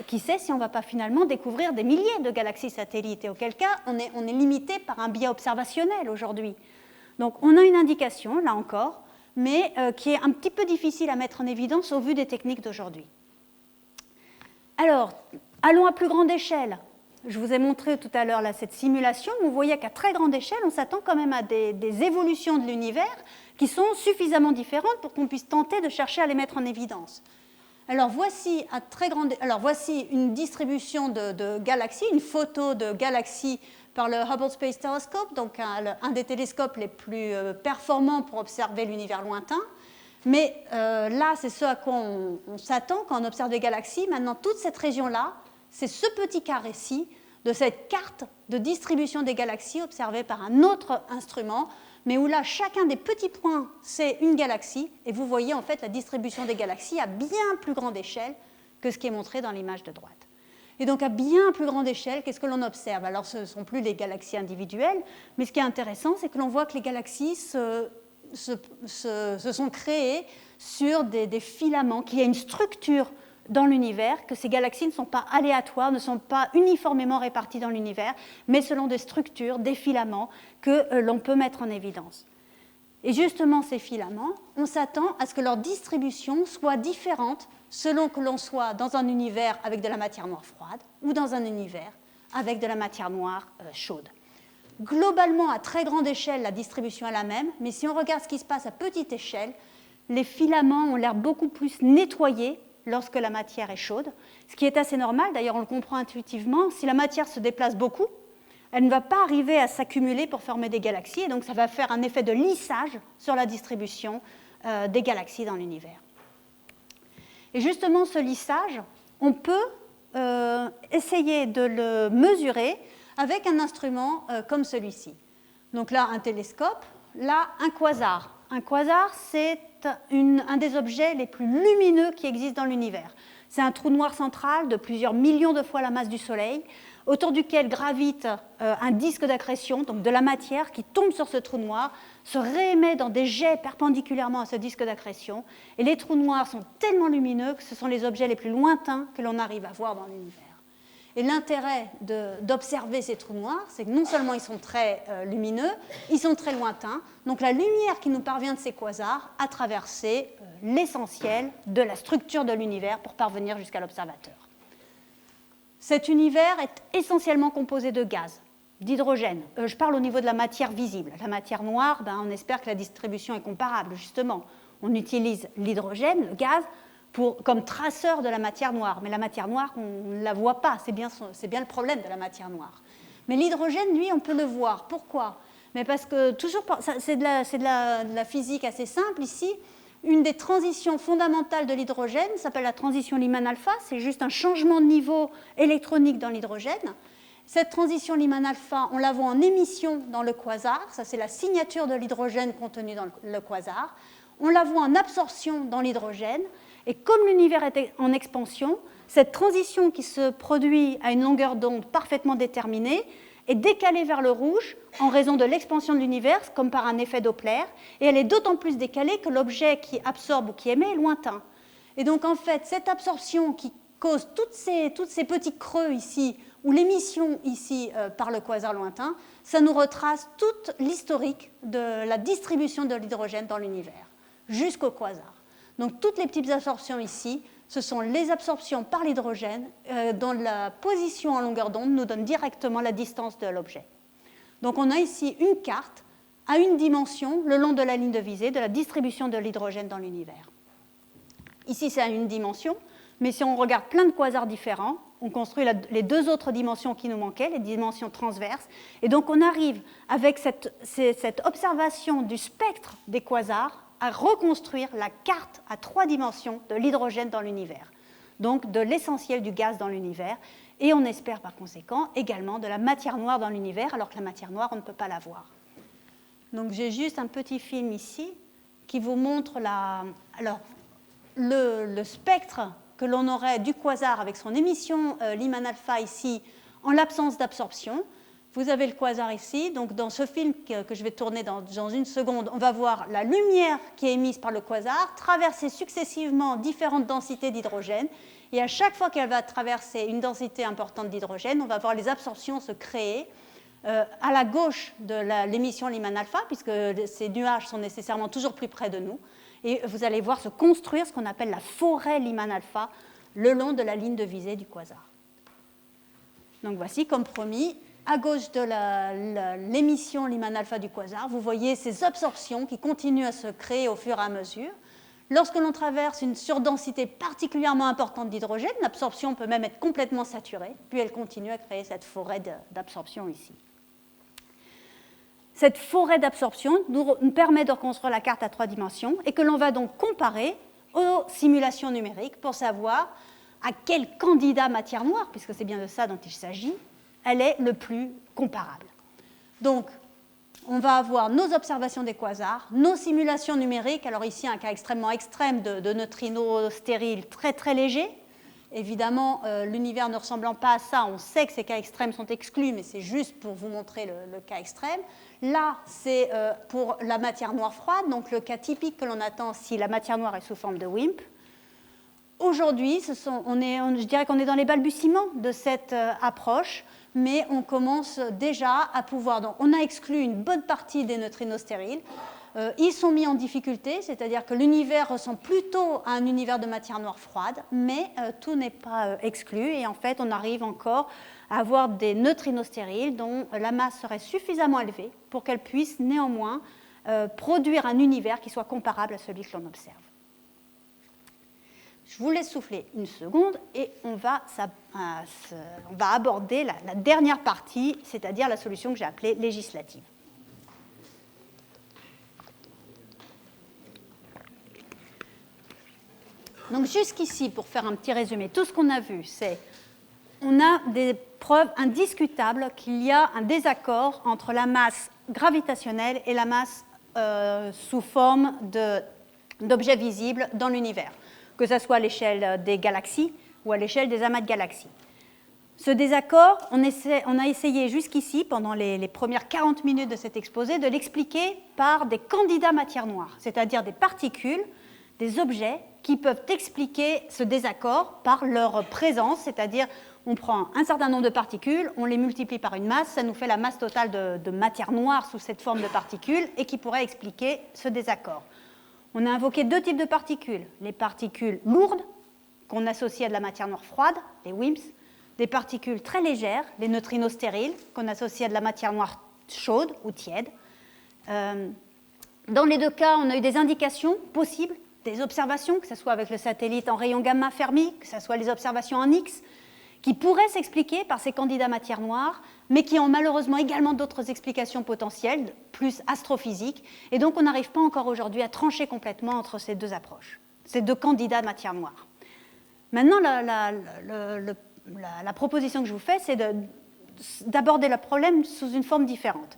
qui sait si on ne va pas finalement découvrir des milliers de galaxies satellites, et auquel cas, on est limité par un biais observationnel aujourd'hui. Donc, on a une indication, là encore, mais qui est un petit peu difficile à mettre en évidence au vu des techniques d'aujourd'hui. Alors, allons à plus grande échelle. Je vous ai montré tout à l'heure cette simulation. Vous voyez qu'à très grande échelle, on s'attend quand même à des évolutions de l'univers qui sont suffisamment différentes pour qu'on puisse tenter de chercher à les mettre en évidence. Alors voici une distribution de galaxies, une photo de galaxies par le Hubble Space Telescope, donc un des télescopes les plus performants pour observer l'univers lointain. Mais là, c'est ce à quoi on s'attend quand on observe des galaxies. Maintenant, toute cette région-là, c'est ce petit carré-ci de cette carte de distribution des galaxies observée par un autre instrument, mais où là, chacun des petits points, c'est une galaxie, et vous voyez en fait la distribution des galaxies à bien plus grande échelle que ce qui est montré dans l'image de droite. Et donc, à bien plus grande échelle, qu'est-ce que l'on observe? Alors, ce ne sont plus les galaxies individuelles, mais ce qui est intéressant, c'est que l'on voit que les galaxies se sont créées sur des filaments, qu'il y a une structure dans l'univers, que ces galaxies ne sont pas aléatoires, ne sont pas uniformément réparties dans l'univers, mais selon des structures, des filaments que l'on peut mettre en évidence. Et justement, ces filaments, on s'attend à ce que leur distribution soit différente selon que l'on soit dans un univers avec de la matière noire froide ou dans un univers avec de la matière noire chaude. Globalement, à très grande échelle, la distribution est la même, mais si on regarde ce qui se passe à petite échelle, les filaments ont l'air beaucoup plus nettoyés lorsque la matière est chaude, ce qui est assez normal, d'ailleurs on le comprend intuitivement, si la matière se déplace beaucoup, elle ne va pas arriver à s'accumuler pour former des galaxies, et donc ça va faire un effet de lissage sur la distribution des galaxies dans l'univers. Et justement, ce lissage, on peut essayer de le mesurer avec un instrument comme celui-ci. Donc là, un télescope, là, un quasar. Un quasar, c'est un des objets les plus lumineux qui existent dans l'univers. C'est un trou noir central de plusieurs millions de fois la masse du Soleil, autour duquel gravite un disque d'accrétion, donc de la matière qui tombe sur ce trou noir, se réémet dans des jets perpendiculairement à ce disque d'accrétion. Et les trous noirs sont tellement lumineux que ce sont les objets les plus lointains que l'on arrive à voir dans l'univers. Et l'intérêt d'observer ces trous noirs, c'est que non seulement ils sont très lumineux, ils sont très lointains. Donc la lumière qui nous parvient de ces quasars a traversé l'essentiel de la structure de l'univers pour parvenir jusqu'à l'observateur. Cet univers est essentiellement composé de gaz, d'hydrogène. Je parle au niveau de la matière visible. La matière noire, on espère que la distribution est comparable, justement. On utilise l'hydrogène, le gaz, comme traceur de la matière noire. Mais la matière noire, on ne la voit pas. C'est bien le problème de la matière noire. Mais l'hydrogène, lui, on peut le voir. Pourquoi? Mais parce que, c'est de la physique assez simple ici. Une des transitions fondamentales de l'hydrogène s'appelle la transition Lyman-alpha. C'est juste un changement de niveau électronique dans l'hydrogène. Cette transition Lyman-alpha, on la voit en émission dans le quasar. Ça, c'est la signature de l'hydrogène contenue dans le quasar. On la voit en absorption dans l'hydrogène. Et comme l'univers est en expansion, cette transition qui se produit à une longueur d'onde parfaitement déterminée est décalée vers le rouge en raison de l'expansion de l'univers, comme par un effet Doppler, et elle est d'autant plus décalée que l'objet qui absorbe ou qui émet est lointain. Et donc en fait, cette absorption qui cause tous ces petits creux ici, ou l'émission ici par le quasar lointain, ça nous retrace toute l'historique de la distribution de l'hydrogène dans l'univers, jusqu'au quasar. Donc toutes les petites absorptions ici, ce sont les absorptions par l'hydrogène dont la position en longueur d'onde nous donne directement la distance de l'objet. Donc on a ici une carte à une dimension le long de la ligne de visée de la distribution de l'hydrogène dans l'univers. Ici c'est à une dimension, mais si on regarde plein de quasars différents, on construit les deux autres dimensions qui nous manquaient, les dimensions transverses, et donc on arrive avec cette observation du spectre des quasars à reconstruire la carte à 3 dimensions de l'hydrogène dans l'univers, donc de l'essentiel du gaz dans l'univers, et on espère par conséquent également de la matière noire dans l'univers, alors que la matière noire, on ne peut pas la voir. Donc j'ai juste un petit film ici qui vous montre le spectre que l'on aurait du quasar avec son émission Lyman-alpha ici en l'absence d'absorption. Vous avez le quasar ici, donc dans ce film que je vais tourner dans une seconde, on va voir la lumière qui est émise par le quasar traverser successivement différentes densités d'hydrogène, et à chaque fois qu'elle va traverser une densité importante d'hydrogène, on va voir les absorptions se créer à la gauche de l'émission Lyman-alpha, puisque ces nuages sont nécessairement toujours plus près de nous, et vous allez voir se construire ce qu'on appelle la forêt Lyman-alpha le long de la ligne de visée du quasar. Donc voici, comme promis, à gauche de l'émission Lyman-alpha du quasar, vous voyez ces absorptions qui continuent à se créer au fur et à mesure. Lorsque l'on traverse une surdensité particulièrement importante d'hydrogène, l'absorption peut même être complètement saturée, puis elle continue à créer cette forêt d'absorption ici. Cette forêt d'absorption nous permet de reconstruire la carte à 3 dimensions et que l'on va donc comparer aux simulations numériques pour savoir à quel candidat matière noire, puisque c'est bien de ça dont il s'agit, elle est le plus comparable. Donc, on va avoir nos observations des quasars, nos simulations numériques. Alors ici, un cas extrêmement extrême de neutrinos stériles très très légers. Évidemment, l'univers ne ressemblant pas à ça, on sait que ces cas extrêmes sont exclus, mais c'est juste pour vous montrer le cas extrême. Là, c'est pour la matière noire froide, donc le cas typique que l'on attend si la matière noire est sous forme de WIMP. Aujourd'hui, je dirais qu'on est dans les balbutiements de cette approche, mais on commence déjà à pouvoir... Donc, on a exclu une bonne partie des neutrinos stériles. ils sont mis en difficulté, c'est-à-dire que l'univers ressemble plutôt à un univers de matière noire froide, mais tout n'est pas exclu, et en fait on arrive encore à avoir des neutrinos stériles dont la masse serait suffisamment élevée pour qu'elle puisse néanmoins produire un univers qui soit comparable à celui que l'on observe. Je vous laisse souffler une seconde et on va aborder la dernière partie, c'est-à-dire la solution que j'ai appelée législative. Donc jusqu'ici, pour faire un petit résumé, tout ce qu'on a vu, c'est on a des preuves indiscutables qu'il y a un désaccord entre la masse gravitationnelle et la masse sous forme d'objets visibles dans l'univers, que ce soit à l'échelle des galaxies ou à l'échelle des amas de galaxies. Ce désaccord, on a essayé jusqu'ici, pendant les premières 40 minutes de cet exposé, de l'expliquer par des candidats matière noire, c'est-à-dire des particules, des objets qui peuvent expliquer ce désaccord par leur présence, c'est-à-dire on prend un certain nombre de particules, on les multiplie par une masse, ça nous fait la masse totale de matière noire sous cette forme de particules et qui pourrait expliquer ce désaccord. On a invoqué deux types de particules, les particules lourdes, qu'on associe à de la matière noire froide, les WIMPs, des particules très légères, les neutrinos stériles, qu'on associe à de la matière noire chaude ou tiède. Dans les deux cas, on a eu des indications possibles, des observations, que ce soit avec le satellite en rayon gamma Fermi, que ce soit les observations en X, qui pourraient s'expliquer par ces candidats matière noire, mais qui ont malheureusement également d'autres explications potentielles, plus astrophysiques, et donc on n'arrive pas encore aujourd'hui à trancher complètement entre ces deux approches, ces deux candidats de matière noire. Maintenant, la proposition que je vous fais, c'est d'aborder le problème sous une forme différente.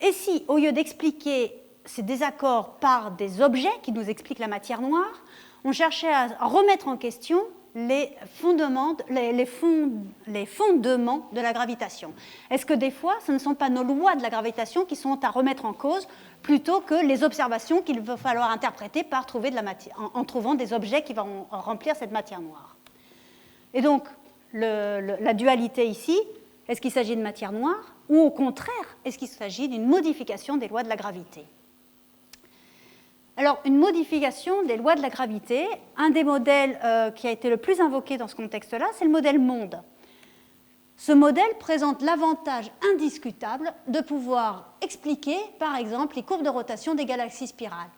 Et si, au lieu d'expliquer ces désaccords par des objets qui nous expliquent la matière noire, on cherchait à remettre en question les fondements de la gravitation. Est-ce que des fois, ce ne sont pas nos lois de la gravitation qui sont à remettre en cause plutôt que les observations qu'il va falloir interpréter par trouver de la matière, en trouvant des objets qui vont remplir cette matière noire? Et donc, la dualité ici, est-ce qu'il s'agit de matière noire ou au contraire, est-ce qu'il s'agit d'une modification des lois de la gravité? Alors, une modification des lois de la gravité, un des modèles qui a été le plus invoqué dans ce contexte-là, c'est le modèle monde. Ce modèle présente l'avantage indiscutable de pouvoir expliquer, par exemple, les courbes de rotation des galaxies spirales.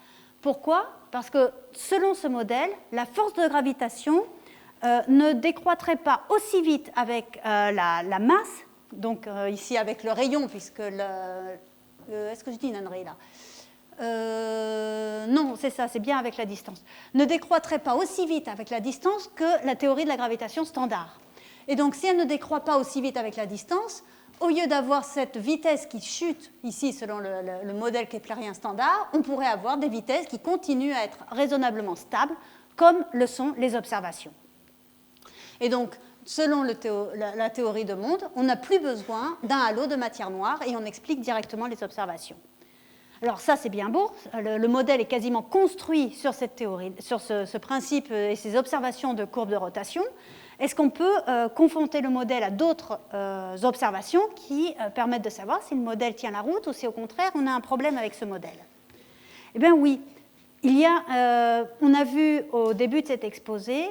Pourquoi? Parce que, selon ce modèle, la force de gravitation ne décroîtrait pas aussi vite avec la masse, donc ici avec le rayon, puisque est-ce que je dis une ânerie là? Non, c'est ça, c'est bien avec la distance. Ne décroîtrait pas aussi vite avec la distance que la théorie de la gravitation standard. Et donc, si elle ne décroît pas aussi vite avec la distance, au lieu d'avoir cette vitesse qui chute, ici selon le modèle keplerien standard, on pourrait avoir des vitesses qui continuent à être raisonnablement stables, comme le sont les observations. Et donc, selon la théorie de monde, on n'a plus besoin d'un halo de matière noire et on explique directement les observations. Alors ça, c'est bien beau. Le modèle est quasiment construit sur cette théorie, sur ce principe et ces observations de courbes de rotation. Est-ce qu'on peut confronter le modèle à d'autres observations qui permettent de savoir si le modèle tient la route ou si au contraire on a un problème avec ce modèle? Eh bien oui. On a vu au début de cet exposé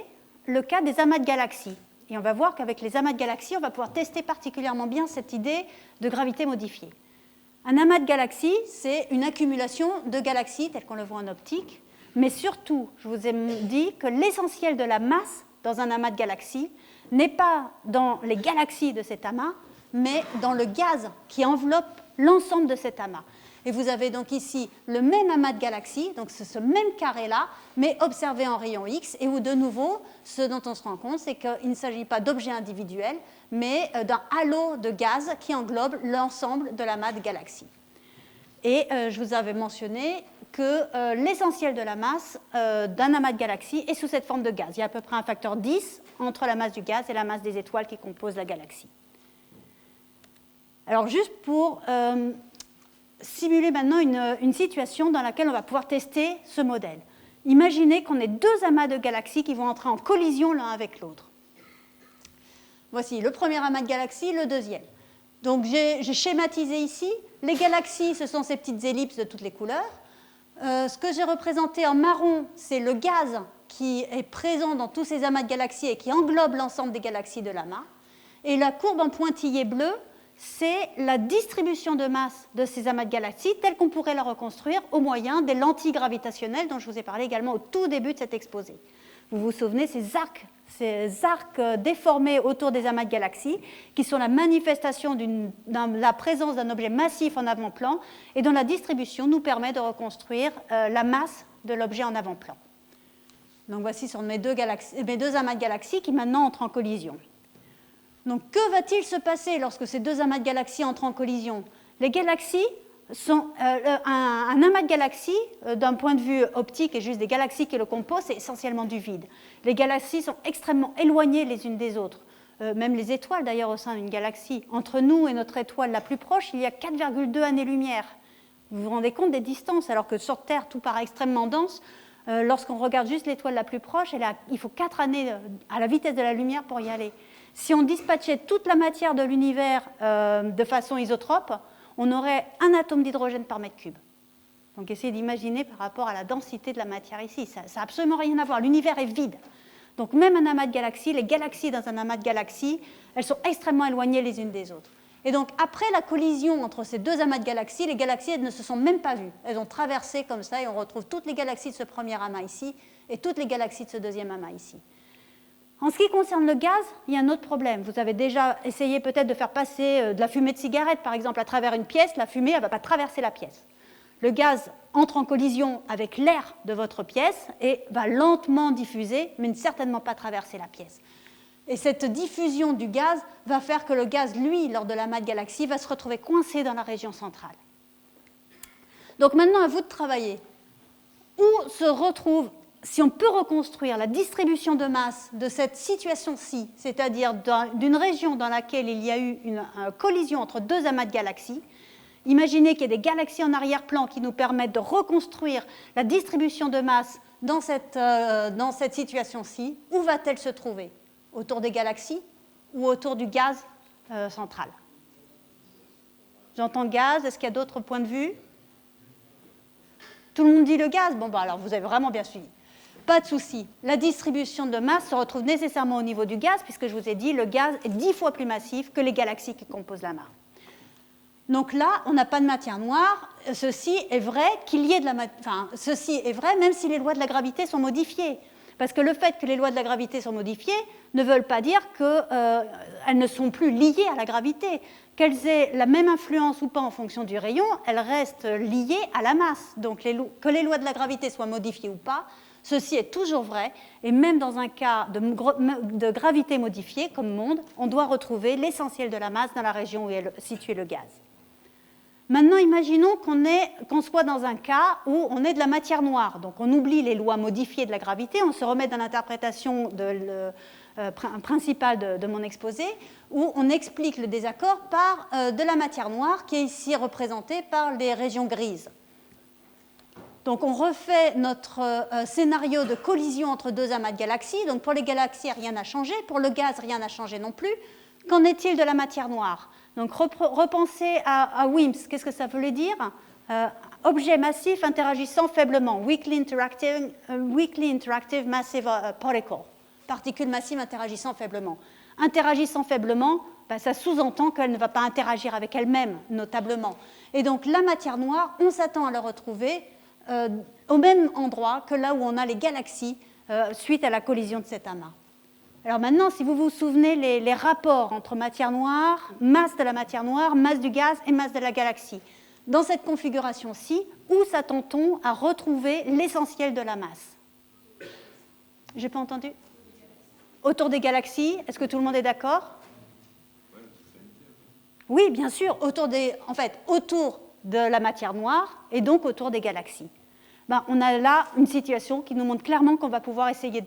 le cas des amas de galaxies. Et on va voir qu'avec les amas de galaxies, on va pouvoir tester particulièrement bien cette idée de gravité modifiée. Un amas de galaxies, c'est une accumulation de galaxies, telles qu'on le voit en optique, mais surtout, je vous ai dit que l'essentiel de la masse dans un amas de galaxies n'est pas dans les galaxies de cet amas, mais dans le gaz qui enveloppe l'ensemble de cet amas. Et vous avez donc ici le même amas de galaxies, donc c'est ce même carré-là, mais observé en rayon X, et où de nouveau, ce dont on se rend compte, c'est qu'il ne s'agit pas d'objets individuels, mais d'un halo de gaz qui englobe l'ensemble de l'amas de galaxies. Et je vous avais mentionné que l'essentiel de la masse d'un amas de galaxies est sous cette forme de gaz. Il y a à peu près un facteur 10 entre la masse du gaz et la masse des étoiles qui composent la galaxie. Alors juste pour simuler maintenant une situation dans laquelle on va pouvoir tester ce modèle. Imaginez qu'on ait deux amas de galaxies qui vont entrer en collision l'un avec l'autre. Voici le premier amas de galaxies, le deuxième. Donc j'ai schématisé ici. Les galaxies, ce sont ces petites ellipses de toutes les couleurs. Ce que j'ai représenté en marron, c'est le gaz qui est présent dans tous ces amas de galaxies et qui englobe l'ensemble des galaxies de l'amas. Et la courbe en pointillé bleu, c'est la distribution de masse de ces amas de galaxies telle qu'on pourrait la reconstruire au moyen des lentilles gravitationnelles dont je vous ai parlé également au tout début de cet exposé. Vous vous souvenez, ces arcs déformés autour des amas de galaxies qui sont la manifestation de la présence d'un objet massif en avant-plan et dont la distribution nous permet de reconstruire la masse de l'objet en avant-plan. Donc voici sur mes deux amas de galaxies qui maintenant entrent en collision. Donc que va-t-il se passer lorsque ces deux amas de galaxies entrent en collision? Les galaxies sont un amas de galaxies, d'un point de vue optique et juste des galaxies qui le composent, c'est essentiellement du vide. Les galaxies sont extrêmement éloignées les unes des autres. Même les étoiles d'ailleurs au sein d'une galaxie. Entre nous et notre étoile la plus proche, il y a 4,2 années-lumière. Vous vous rendez compte des distances, alors que sur Terre tout paraît extrêmement dense. Lorsqu'on regarde juste l'étoile la plus proche, il faut 4 années à la vitesse de la lumière pour y aller. Si on dispatchait toute la matière de l'univers de façon isotrope, on aurait un atome d'hydrogène par mètre cube. Donc essayez d'imaginer par rapport à la densité de la matière ici. Ça n'a absolument rien à voir. L'univers est vide. Donc même un amas de galaxies, les galaxies dans un amas de galaxies, elles sont extrêmement éloignées les unes des autres. Et donc après la collision entre ces deux amas de galaxies, les galaxies elles ne se sont même pas vues. Elles ont traversé comme ça et on retrouve toutes les galaxies de ce premier amas ici et toutes les galaxies de ce deuxième amas ici. En ce qui concerne le gaz, il y a un autre problème. Vous avez déjà essayé peut-être de faire passer de la fumée de cigarette, par exemple, à travers une pièce. La fumée, elle ne va pas traverser la pièce. Le gaz entre en collision avec l'air de votre pièce et va lentement diffuser, mais certainement pas traverser la pièce. Et cette diffusion du gaz va faire que le gaz, lui, lors de l'amas de galaxies, va se retrouver coincé dans la région centrale. Donc maintenant, à vous de travailler. Où se retrouve... Si on peut reconstruire la distribution de masse de cette situation-ci, c'est-à-dire d'une région dans laquelle il y a eu une collision entre deux amas de galaxies, imaginez qu'il y ait des galaxies en arrière-plan qui nous permettent de reconstruire la distribution de masse dans cette situation-ci, où va-t-elle se trouver? Autour des galaxies ou autour du gaz central? J'entends gaz, est-ce qu'il y a d'autres points de vue? Tout le monde dit le gaz? Bon, alors vous avez vraiment bien suivi. Pas de souci. La distribution de masse se retrouve nécessairement au niveau du gaz, puisque je vous ai dit, le gaz est 10 fois plus massif que les galaxies qui composent l'amas. Donc là, on n'a pas de matière noire. Ceci est vrai qu'il y ait de la ceci est vrai même si les lois de la gravité sont modifiées. Parce que le fait que les lois de la gravité sont modifiées ne veulent pas dire qu'elles ne sont plus liées à la gravité. Qu'elles aient la même influence ou pas en fonction du rayon, elles restent liées à la masse. Donc que les lois de la gravité soient modifiées ou pas, ceci est toujours vrai, et même dans un cas de gravité modifiée, comme monde, on doit retrouver l'essentiel de la masse dans la région où est situé le gaz. Maintenant, imaginons qu'on soit dans un cas où on est de la matière noire, donc on oublie les lois modifiées de la gravité, on se remet dans l'interprétation principale de mon exposé, où on explique le désaccord par de la matière noire, qui est ici représentée par les régions grises. Donc on refait notre scénario de collision entre deux amas de galaxies. Donc pour les galaxies, rien n'a changé. Pour le gaz, rien n'a changé non plus. Qu'en est-il de la matière noire? Donc repensez à WIMPs. Qu'est-ce que ça voulait dire? Objet massif interagissant faiblement. Weakly interactive massive particle. Particule massive interagissant faiblement. Interagissant faiblement, ça sous-entend qu'elle ne va pas interagir avec elle-même, notablement. Et donc la matière noire, on s'attend à la retrouver au même endroit que là où on a les galaxies suite à la collision de cet amas. Alors maintenant, si vous vous souvenez les rapports entre matière noire, masse de la matière noire, masse du gaz et masse de la galaxie. Dans cette configuration-ci, où s'attend-on à retrouver l'essentiel de la masse? Je n'ai pas entendu? Autour des galaxies, est-ce que tout le monde est d'accord? Oui, bien sûr, autour de la matière noire et donc autour des galaxies. On a là une situation qui nous montre clairement qu'on va pouvoir essayer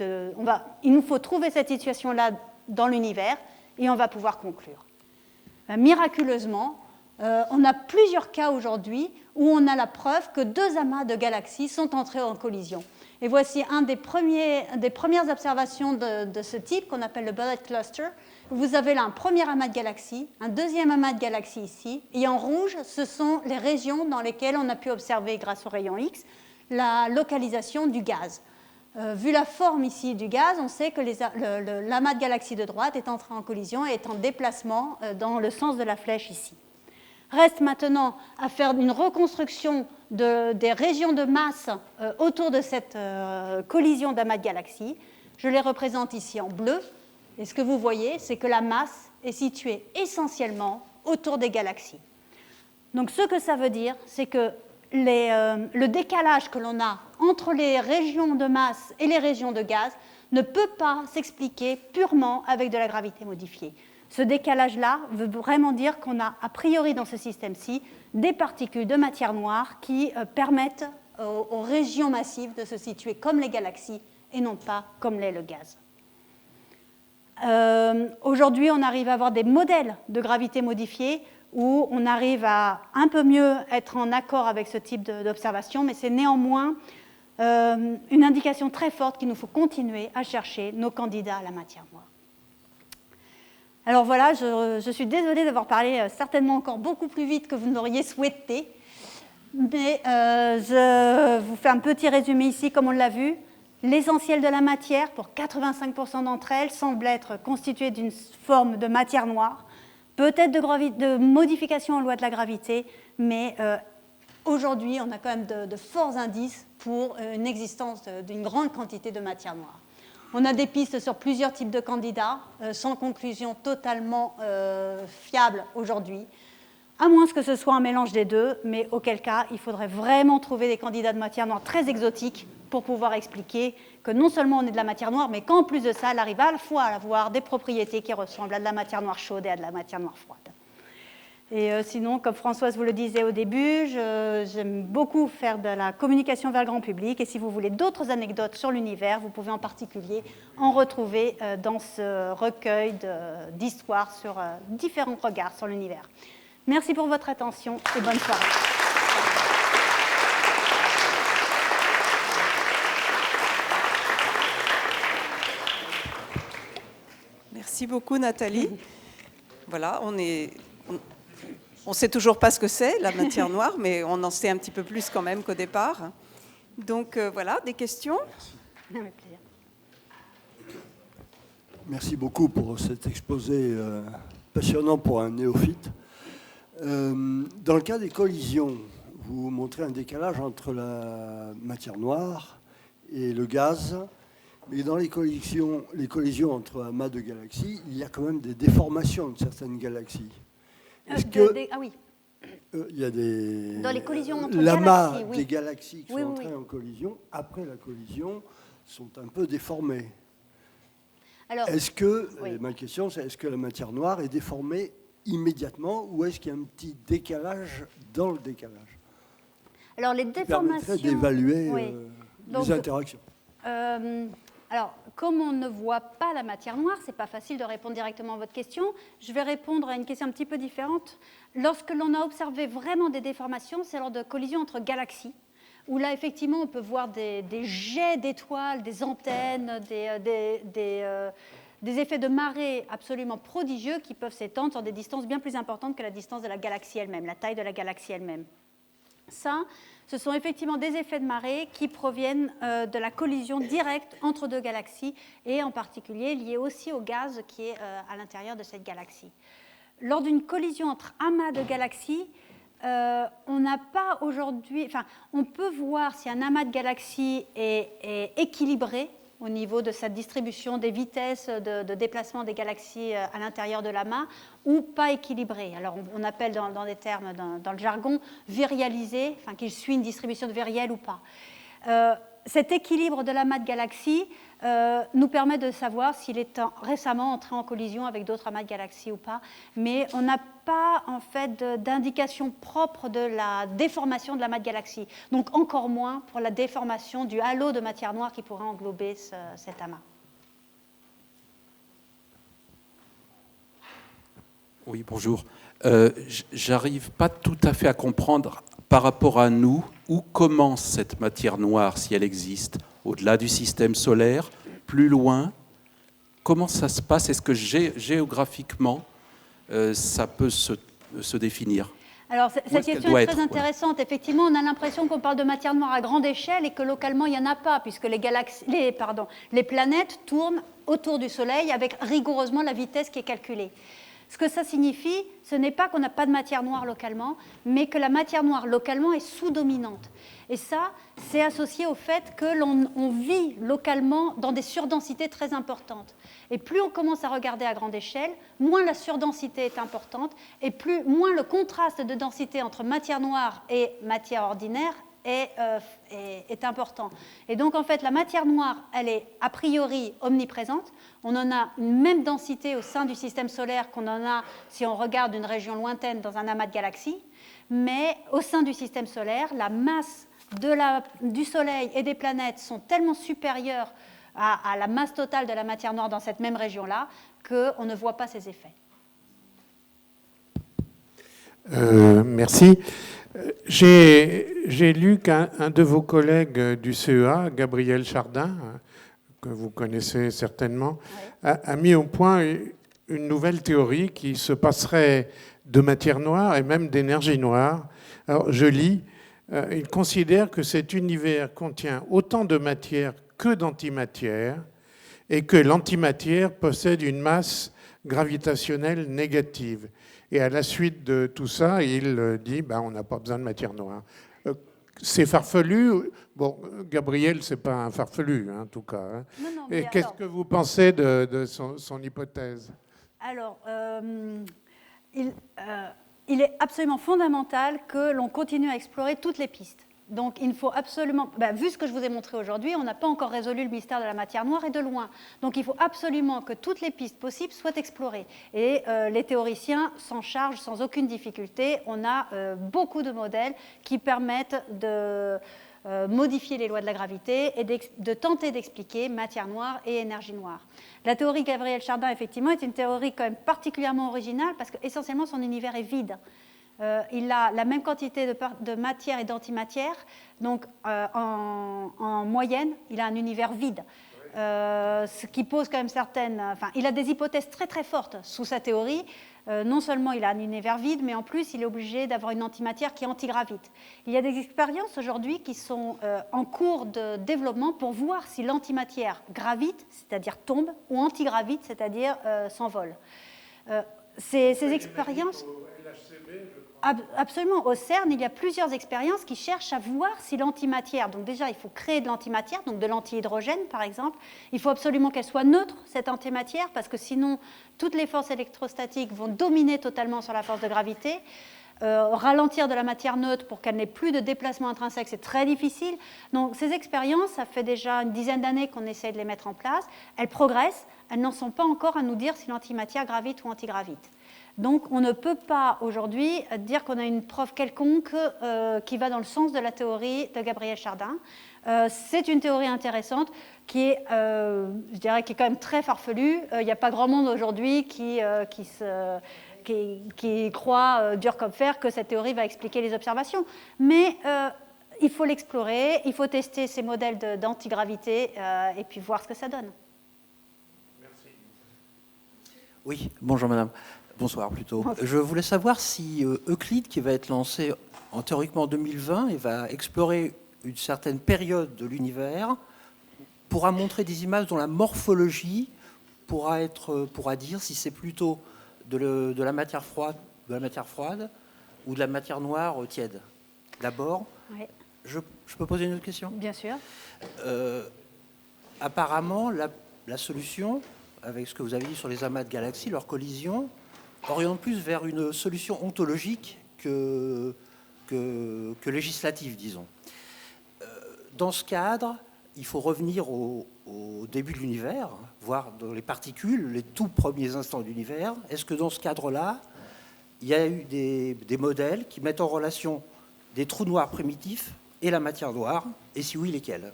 il nous faut trouver cette situation-là dans l'univers et on va pouvoir conclure. Miraculeusement, on a plusieurs cas aujourd'hui où on a la preuve que deux amas de galaxies sont entrés en collision. Et voici un des premières observations de ce type qu'on appelle le bullet cluster. Vous avez là un premier amas de galaxies, un deuxième amas de galaxies ici, et en rouge, ce sont les régions dans lesquelles on a pu observer grâce aux rayons X la localisation du gaz. Vu la forme ici du gaz, on sait que l'amas de galaxies de droite est entré en collision et est en déplacement dans le sens de la flèche ici. Reste maintenant à faire une reconstruction des régions de masse autour de cette collision d'amas de galaxies. Je les représente ici en bleu. Et ce que vous voyez, c'est que la masse est située essentiellement autour des galaxies. Donc ce que ça veut dire, c'est que le décalage que l'on a entre les régions de masse et les régions de gaz ne peut pas s'expliquer purement avec de la gravité modifiée. Ce décalage-là veut vraiment dire qu'on a, a priori dans ce système-ci, des particules de matière noire qui permettent aux régions massives de se situer comme les galaxies et non pas comme l'est le gaz. Aujourd'hui, on arrive à avoir des modèles de gravité modifiée où on arrive à un peu mieux être en accord avec ce type d'observation, mais c'est néanmoins une indication très forte qu'il nous faut continuer à chercher nos candidats à la matière noire. Alors voilà, je suis désolée d'avoir parlé certainement encore beaucoup plus vite que vous ne l'auriez souhaité, mais je vous fais un petit résumé ici, comme on l'a vu. L'essentiel de la matière, pour 85% d'entre elles, semble être constitué d'une forme de matière noire, peut-être de modification en loi de la gravité, mais aujourd'hui, on a quand même de forts indices pour une existence d'une grande quantité de matière noire. On a des pistes sur plusieurs types de candidats, sans conclusion totalement fiable aujourd'hui, à moins que ce soit un mélange des deux, mais auquel cas, il faudrait vraiment trouver des candidats de matière noire très exotiques pour pouvoir expliquer que non seulement on est de la matière noire, mais qu'en plus de ça, elle arrive à la fois à avoir des propriétés qui ressemblent à de la matière noire chaude et à de la matière noire froide. Et sinon, comme Françoise vous le disait au début, j'aime beaucoup faire de la communication vers le grand public. Et si vous voulez d'autres anecdotes sur l'univers, vous pouvez en particulier en retrouver dans ce recueil d'histoires sur différents regards sur l'univers. Merci pour votre attention et bonne soirée. Merci beaucoup, Nathalie. Voilà, on ne sait toujours pas ce que c'est, la matière noire, mais on en sait un petit peu plus quand même qu'au départ. Donc voilà, des questions ? Avec plaisir. Merci beaucoup pour cet exposé passionnant pour un néophyte. Dans le cas des collisions, vous montrez un décalage entre la matière noire et le gaz, mais dans les collisions entre amas de galaxies, il y a quand même des déformations de certaines galaxies. Ah oui. Il y a dans les collisions entre l'amas galaxies, oui. des galaxies qui Oui, sont oui, entrées oui. en collision, après la collision, sont un peu déformées. Alors, Est-ce que, oui. ma question, c'est est-ce que la matière noire est déformée immédiatement ou est-ce qu'il y a un petit décalage dans le décalage alors les qui déformations... permettrait d'évaluer oui. Donc, les interactions? Alors, comme on ne voit pas la matière noire, ce n'est pas facile de répondre directement à votre question. Je vais répondre à une question un petit peu différente. Lorsque l'on a observé vraiment des déformations, c'est lors de collisions entre galaxies, où là, effectivement, on peut voir des jets d'étoiles, des antennes, des effets de marée absolument prodigieux qui peuvent s'étendre sur des distances bien plus importantes que la distance de la galaxie elle-même, la taille de la galaxie elle-même. Ça, ce sont effectivement des effets de marée qui proviennent de la collision directe entre deux galaxies et en particulier liés aussi au gaz qui est à l'intérieur de cette galaxie. Lors d'une collision entre amas de galaxies, on n'a pas aujourd'hui... Enfin, on peut voir si un amas de galaxies est équilibré au niveau de sa distribution des vitesses de déplacement des galaxies à l'intérieur de l'amas, ou pas équilibré. Alors on appelle dans des termes, dans le jargon, virialisé, enfin qu'il suit une distribution de viriel ou pas. Cet équilibre de l'amas de galaxies nous permet de savoir s'il est récemment entré en collision avec d'autres amas de galaxies ou pas, mais on n'a pas en fait d'indication propre de la déformation de l'amas de galaxies, donc encore moins pour la déformation du halo de matière noire qui pourrait englober cet amas. Oui, bonjour. J'arrive pas tout à fait à comprendre par rapport à nous où commence cette matière noire, si elle existe, au-delà du système solaire, plus loin. Comment ça se passe? Est-ce que géographiquement, ça peut se définir? Alors, cette Où est-ce qu'elle question doit est très être, voilà. intéressante. Effectivement, on a l'impression qu'on parle de matière noire à grande échelle et que localement, il n'y en a pas, puisque les planètes tournent autour du Soleil avec rigoureusement la vitesse qui est calculée. Ce que ça signifie, ce n'est pas qu'on n'a pas de matière noire localement, mais que la matière noire localement est sous-dominante. Et ça, c'est associé au fait que l'on vit localement dans des surdensités très importantes. Et plus on commence à regarder à grande échelle, moins la surdensité est importante, et moins le contraste de densité entre matière noire et matière ordinaire est important. Et donc, en fait, la matière noire, elle est a priori omniprésente. On en a une même densité au sein du système solaire qu'on en a si on regarde une région lointaine dans un amas de galaxies. Mais au sein du système solaire, la masse du Soleil et des planètes sont tellement supérieures à la masse totale de la matière noire dans cette même région-là qu'on ne voit pas ces effets. Merci. J'ai lu qu'un de vos collègues du CEA, Gabriel Chardin, que vous connaissez certainement, a mis au point une nouvelle théorie qui se passerait de matière noire et même d'énergie noire. Alors, je lis, il considère que cet univers contient autant de matière que d'antimatière et que l'antimatière possède une masse gravitationnelle négative. Et à la suite de tout ça, il dit on n'a pas besoin de matière noire. C'est farfelu. Bon, Gabriel, c'est pas un farfelu, hein, en tout cas. Hein. Non, et qu'est-ce que vous pensez de son hypothèse? Alors, il est absolument fondamental que l'on continue à explorer toutes les pistes. Donc, il faut absolument, vu ce que je vous ai montré aujourd'hui, on n'a pas encore résolu le mystère de la matière noire et de loin. Donc, il faut absolument que toutes les pistes possibles soient explorées. Et les théoriciens s'en chargent sans aucune difficulté. On a beaucoup de modèles qui permettent de modifier les lois de la gravité et de tenter d'expliquer matière noire et énergie noire. La théorie Gabriel Chardin, effectivement, est une théorie quand même particulièrement originale parce qu'essentiellement, son univers est vide. Il a la même quantité de matière et d'antimatière, donc en moyenne, il a un univers vide. Ce qui pose quand même il a des hypothèses très très fortes sous sa théorie. Non seulement il a un univers vide, mais en plus il est obligé d'avoir une antimatière qui antigravite. Il y a des expériences aujourd'hui qui sont en cours de développement pour voir si l'antimatière gravite, c'est-à-dire tombe, ou antigravite, c'est-à-dire s'envole. Ces expériences... Absolument. Au CERN, il y a plusieurs expériences qui cherchent à voir si l'antimatière, donc déjà il faut créer de l'antimatière, donc de l'antihydrogène par exemple, il faut absolument qu'elle soit neutre, cette antimatière, parce que sinon toutes les forces électrostatiques vont dominer totalement sur la force de gravité. Ralentir de la matière neutre pour qu'elle n'ait plus de déplacement intrinsèque, c'est très difficile. Donc ces expériences, ça fait déjà une dizaine d'années qu'on essaie de les mettre en place. Elles progressent, elles n'en sont pas encore à nous dire si l'antimatière gravite ou antigravite. Donc, on ne peut pas aujourd'hui dire qu'on a une preuve quelconque qui va dans le sens de la théorie de Gabriel Chardin. C'est une théorie intéressante qui est, je dirais, qui est quand même très farfelue. Il n'y a pas grand monde aujourd'hui qui croit, dur comme fer, que cette théorie va expliquer les observations. Mais il faut l'explorer, il faut tester ces modèles d'antigravité et puis voir ce que ça donne. Merci. Oui, bonjour madame. Bonsoir plutôt. Je voulais savoir si Euclide, qui va être lancé théoriquement en 2020 et va explorer une certaine période de l'univers, pourra montrer des images dont la morphologie pourra dire si c'est plutôt de la matière froide ou de la matière noire tiède. D'abord, oui. Je peux poser une autre question ? Bien sûr. Apparemment, la solution, avec ce que vous avez dit sur les amas de galaxies, leur collision, oriente plus vers une solution ontologique que législative, disons. Dans ce cadre, il faut revenir au début de l'univers, voir dans les particules, les tout premiers instants de l'univers. Est-ce que dans ce cadre-là, il y a eu des modèles qui mettent en relation des trous noirs primitifs et la matière noire, et si oui, lesquels ?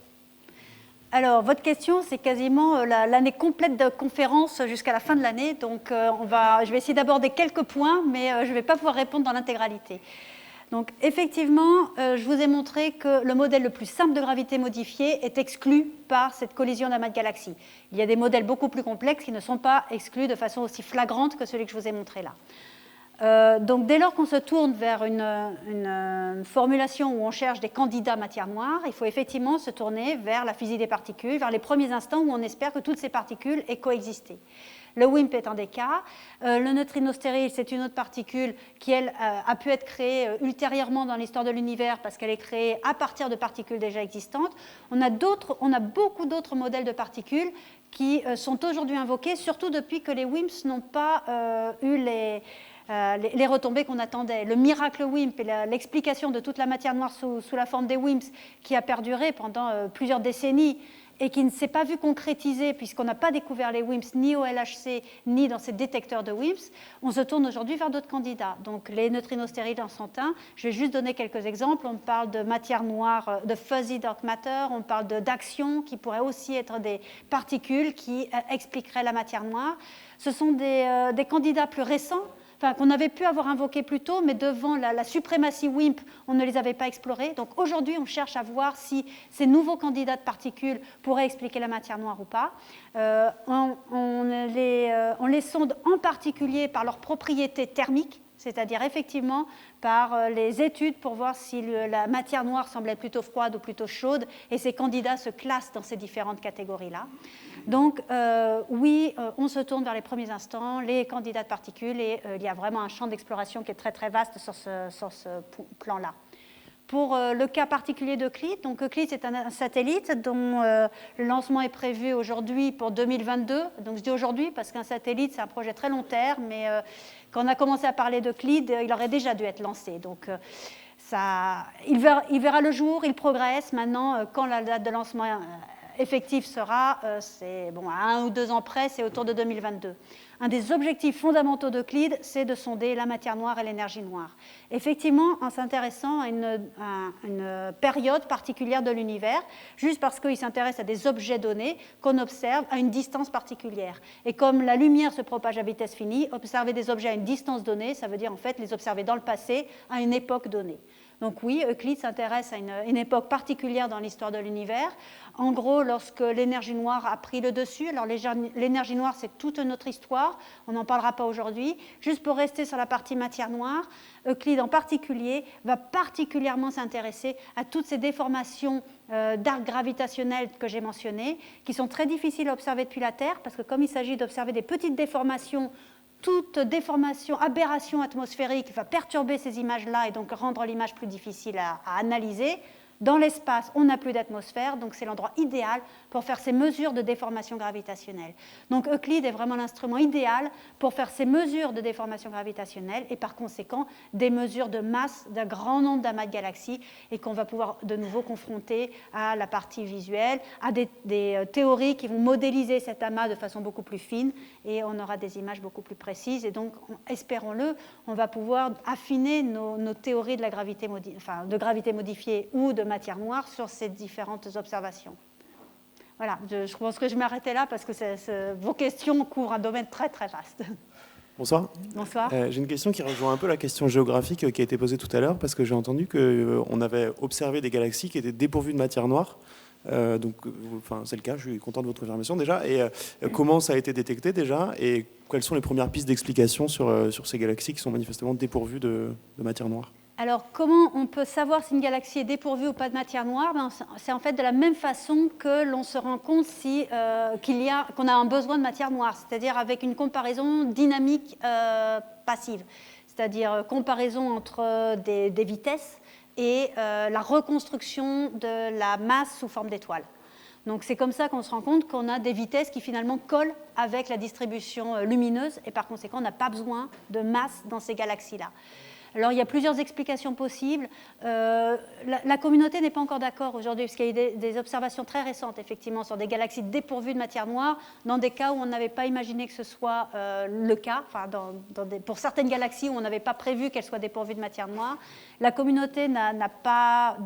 Alors, votre question, c'est quasiment l'année complète de conférence jusqu'à la fin de l'année. Donc, je vais essayer d'aborder quelques points, mais je ne vais pas pouvoir répondre dans l'intégralité. Donc, effectivement, je vous ai montré que le modèle le plus simple de gravité modifiée est exclu par cette collision d'amas de galaxies. Il y a des modèles beaucoup plus complexes qui ne sont pas exclus de façon aussi flagrante que celui que je vous ai montré là. Donc dès lors qu'on se tourne vers une formulation où on cherche des candidats matière noire, il faut effectivement se tourner vers la physique des particules, vers les premiers instants où on espère que toutes ces particules aient coexisté. Le WIMP est un des cas. Le neutrino stérile, c'est une autre particule qui, elle, a pu être créée ultérieurement dans l'histoire de l'univers parce qu'elle est créée à partir de particules déjà existantes. On a beaucoup d'autres modèles de particules qui sont aujourd'hui invoqués, surtout depuis que les WIMPs n'ont pas eu les retombées qu'on attendait. Le miracle WIMP et l'explication de toute la matière noire sous la forme des WIMPs qui a perduré pendant plusieurs décennies et qui ne s'est pas vu concrétiser puisqu'on n'a pas découvert les WIMPs ni au LHC ni dans ces détecteurs de WIMPs, on se tourne aujourd'hui vers d'autres candidats. Donc les neutrinos stériles en sont un. Je vais juste donner quelques exemples. On parle de matière noire, de fuzzy dark matter, on parle d'actions qui pourraient aussi être des particules qui expliqueraient la matière noire. Ce sont des candidats plus récents, qu'on avait pu avoir invoqués plus tôt, mais devant la suprématie WIMP, on ne les avait pas explorés. Donc aujourd'hui, on cherche à voir si ces nouveaux candidats de particules pourraient expliquer la matière noire ou pas. On les sonde en particulier par leurs propriétés thermiques, c'est-à-dire effectivement par les études pour voir si la matière noire semblait plutôt froide ou plutôt chaude, et ces candidats se classent dans ces différentes catégories-là. Donc oui, on se tourne vers les premiers instants, les candidats de particules, et il y a vraiment un champ d'exploration qui est très très vaste sur ce plan-là. Pour le cas particulier d'Euclide, donc Euclide c'est un satellite dont le lancement est prévu aujourd'hui pour 2022. Donc je dis aujourd'hui parce qu'un satellite c'est un projet très long terme, mais quand on a commencé à parler d'Euclide, il aurait déjà dû être lancé. Donc il verra le jour, il progresse. Maintenant, quand la date de lancement effectif sera, c'est à 1 ou 2 ans près, c'est autour de 2022. Un des objectifs fondamentaux d'Euclide, c'est de sonder la matière noire et l'énergie noire. Effectivement, en s'intéressant à une période particulière de l'univers, juste parce qu'il s'intéresse à des objets donnés qu'on observe à une distance particulière. Et comme la lumière se propage à vitesse finie, observer des objets à une distance donnée, ça veut dire en fait les observer dans le passé à une époque donnée. Donc oui, Euclide s'intéresse à une époque particulière dans l'histoire de l'univers. En gros, lorsque l'énergie noire a pris le dessus, alors l'énergie noire, c'est toute notre histoire, on n'en parlera pas aujourd'hui. Juste pour rester sur la partie matière noire, Euclide en particulier va particulièrement s'intéresser à toutes ces déformations d'arc gravitationnel que j'ai mentionnées, qui sont très difficiles à observer depuis la Terre, parce que comme il s'agit d'observer des petites déformations, toute déformation, aberration atmosphérique va perturber ces images-là et donc rendre l'image plus difficile à analyser. Dans l'espace, on n'a plus d'atmosphère, donc c'est l'endroit idéal pour faire ces mesures de déformation gravitationnelle. Donc Euclide est vraiment l'instrument idéal pour faire ces mesures de déformation gravitationnelle et par conséquent des mesures de masse d'un grand nombre d'amas de galaxies et qu'on va pouvoir de nouveau confronter à la partie visuelle, à des théories qui vont modéliser cet amas de façon beaucoup plus fine et on aura des images beaucoup plus précises et donc, espérons-le, on va pouvoir affiner nos théories de la gravité, de gravité modifiée ou de matière noire sur ces différentes observations. Voilà, je pense que je m'arrêtais là parce que vos questions couvrent un domaine très très vaste. Bonsoir. Bonsoir. J'ai une question qui rejoint un peu la question géographique qui a été posée tout à l'heure parce que j'ai entendu qu'on avait observé des galaxies qui étaient dépourvues de matière noire. Donc, c'est le cas, je suis content de votre confirmation déjà. Et comment ça a été détecté déjà et quelles sont les premières pistes d'explication sur ces galaxies qui sont manifestement dépourvues de matière noire? Alors, comment on peut savoir si une galaxie est dépourvue ou pas de matière noire? C'est en fait de la même façon que l'on se rend compte qu'on a un besoin de matière noire, c'est-à-dire avec une comparaison dynamique passive, c'est-à-dire comparaison entre des vitesses et la reconstruction de la masse sous forme d'étoile. Donc c'est comme ça qu'on se rend compte qu'on a des vitesses qui finalement collent avec la distribution lumineuse et par conséquent on n'a pas besoin de masse dans ces galaxies-là. Alors, il y a plusieurs explications possibles. La communauté n'est pas encore d'accord aujourd'hui, parce qu'il y a eu des observations très récentes, effectivement, sur des galaxies dépourvues de matière noire, dans des cas où on n'avait pas imaginé que ce soit le cas, pour certaines galaxies où on n'avait pas prévu qu'elles soient dépourvues de matière noire. La communauté n'est pas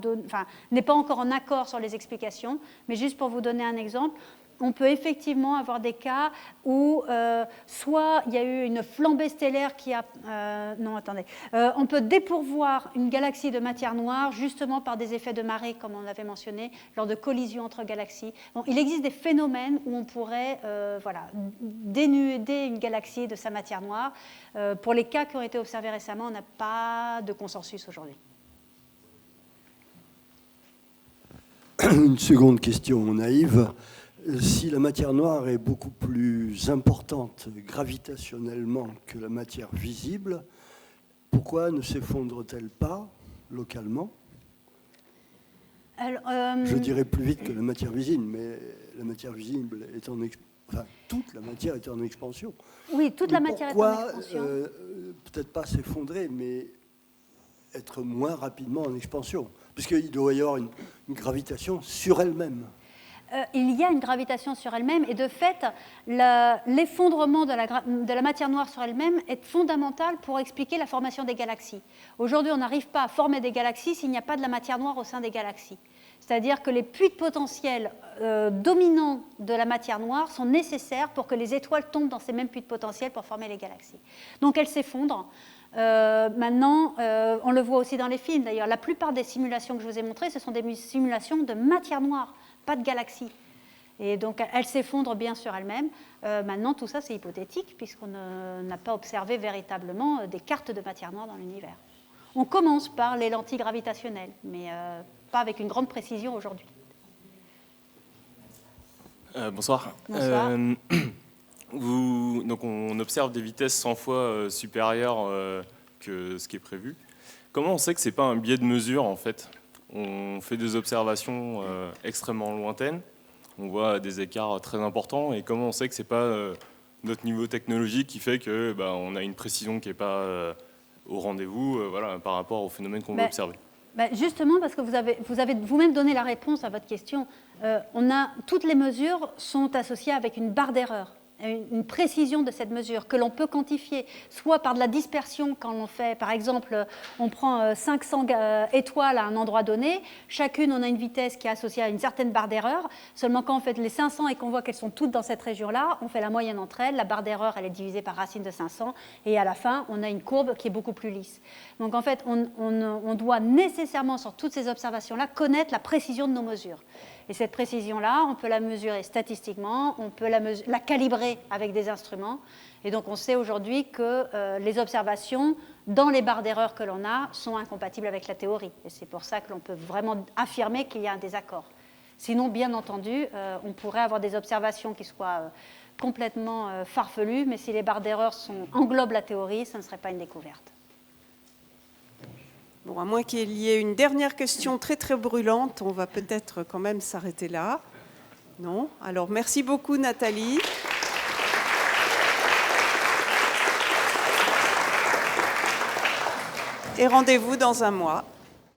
encore en accord sur les explications, mais juste pour vous donner un exemple, on peut effectivement avoir des cas où soit il y a eu une flambée stellaire qui a... on peut dépourvoir une galaxie de matière noire justement par des effets de marée, comme on l'avait mentionné, lors de collisions entre galaxies. Donc, il existe des phénomènes où on pourrait dénuder une galaxie de sa matière noire. Pour les cas qui ont été observés récemment, on n'a pas de consensus aujourd'hui. Une seconde question naïve. Si la matière noire est beaucoup plus importante gravitationnellement que la matière visible, pourquoi ne s'effondre-t-elle pas localement ? Alors, Je dirais plus vite que la matière visible, mais la matière visible est toute la matière est en expansion. Oui, toute la matière est en expansion. Peut-être pas s'effondrer, mais être moins rapidement en expansion, puisqu'il doit y avoir une gravitation sur elle-même. Il y a une gravitation sur elle-même, et de fait, l'effondrement de la matière noire sur elle-même est fondamental pour expliquer la formation des galaxies. Aujourd'hui, on n'arrive pas à former des galaxies s'il n'y a pas de la matière noire au sein des galaxies. C'est-à-dire que les puits de potentiel dominants de la matière noire sont nécessaires pour que les étoiles tombent dans ces mêmes puits de potentiel pour former les galaxies. Donc elles s'effondrent. Maintenant, on le voit aussi dans les films. D'ailleurs, la plupart des simulations que je vous ai montrées, ce sont des simulations de matière noire, pas de galaxies. Et donc, elles s'effondrent bien sur elles-mêmes. Maintenant, tout ça, c'est hypothétique, puisqu'on n'a pas observé véritablement des cartes de matière noire dans l'univers. On commence par les lentilles gravitationnelles, mais pas avec une grande précision aujourd'hui. Bonsoir. Bonsoir. Donc on observe des vitesses 100 fois supérieures que ce qui est prévu. Comment on sait que ce n'est pas un biais de mesure, en fait ? On fait des observations extrêmement lointaines, on voit des écarts très importants, et comment on sait que ce n'est pas notre niveau technologique qui fait qu'on a une précision qui n'est pas au rendez-vous par rapport au phénomène qu'on veut observer ? Justement, parce que vous avez vous-même donné la réponse à votre question. Toutes les mesures sont associées avec une barre d'erreur, une précision de cette mesure que l'on peut quantifier, soit par de la dispersion, quand on fait, par exemple, on prend 500 étoiles à un endroit donné, chacune on a une vitesse qui est associée à une certaine barre d'erreur, seulement quand on fait les 500 et qu'on voit qu'elles sont toutes dans cette région-là, on fait la moyenne entre elles, la barre d'erreur elle est divisée par racine de 500, et à la fin on a une courbe qui est beaucoup plus lisse. Donc en fait on doit nécessairement sur toutes ces observations-là connaître la précision de nos mesures. Et cette précision-là, on peut la mesurer statistiquement, on peut la calibrer avec des instruments. Et donc, on sait aujourd'hui que les observations, dans les barres d'erreur que l'on a, sont incompatibles avec la théorie. Et c'est pour ça que l'on peut vraiment affirmer qu'il y a un désaccord. Sinon, bien entendu, on pourrait avoir des observations qui soient complètement farfelues, mais si les barres d'erreur englobent la théorie, ça ne serait pas une découverte. Bon, à moins qu'il y ait une dernière question très très brûlante, on va peut-être quand même s'arrêter là. Non ? Alors merci beaucoup Nathalie. Et rendez-vous dans un mois.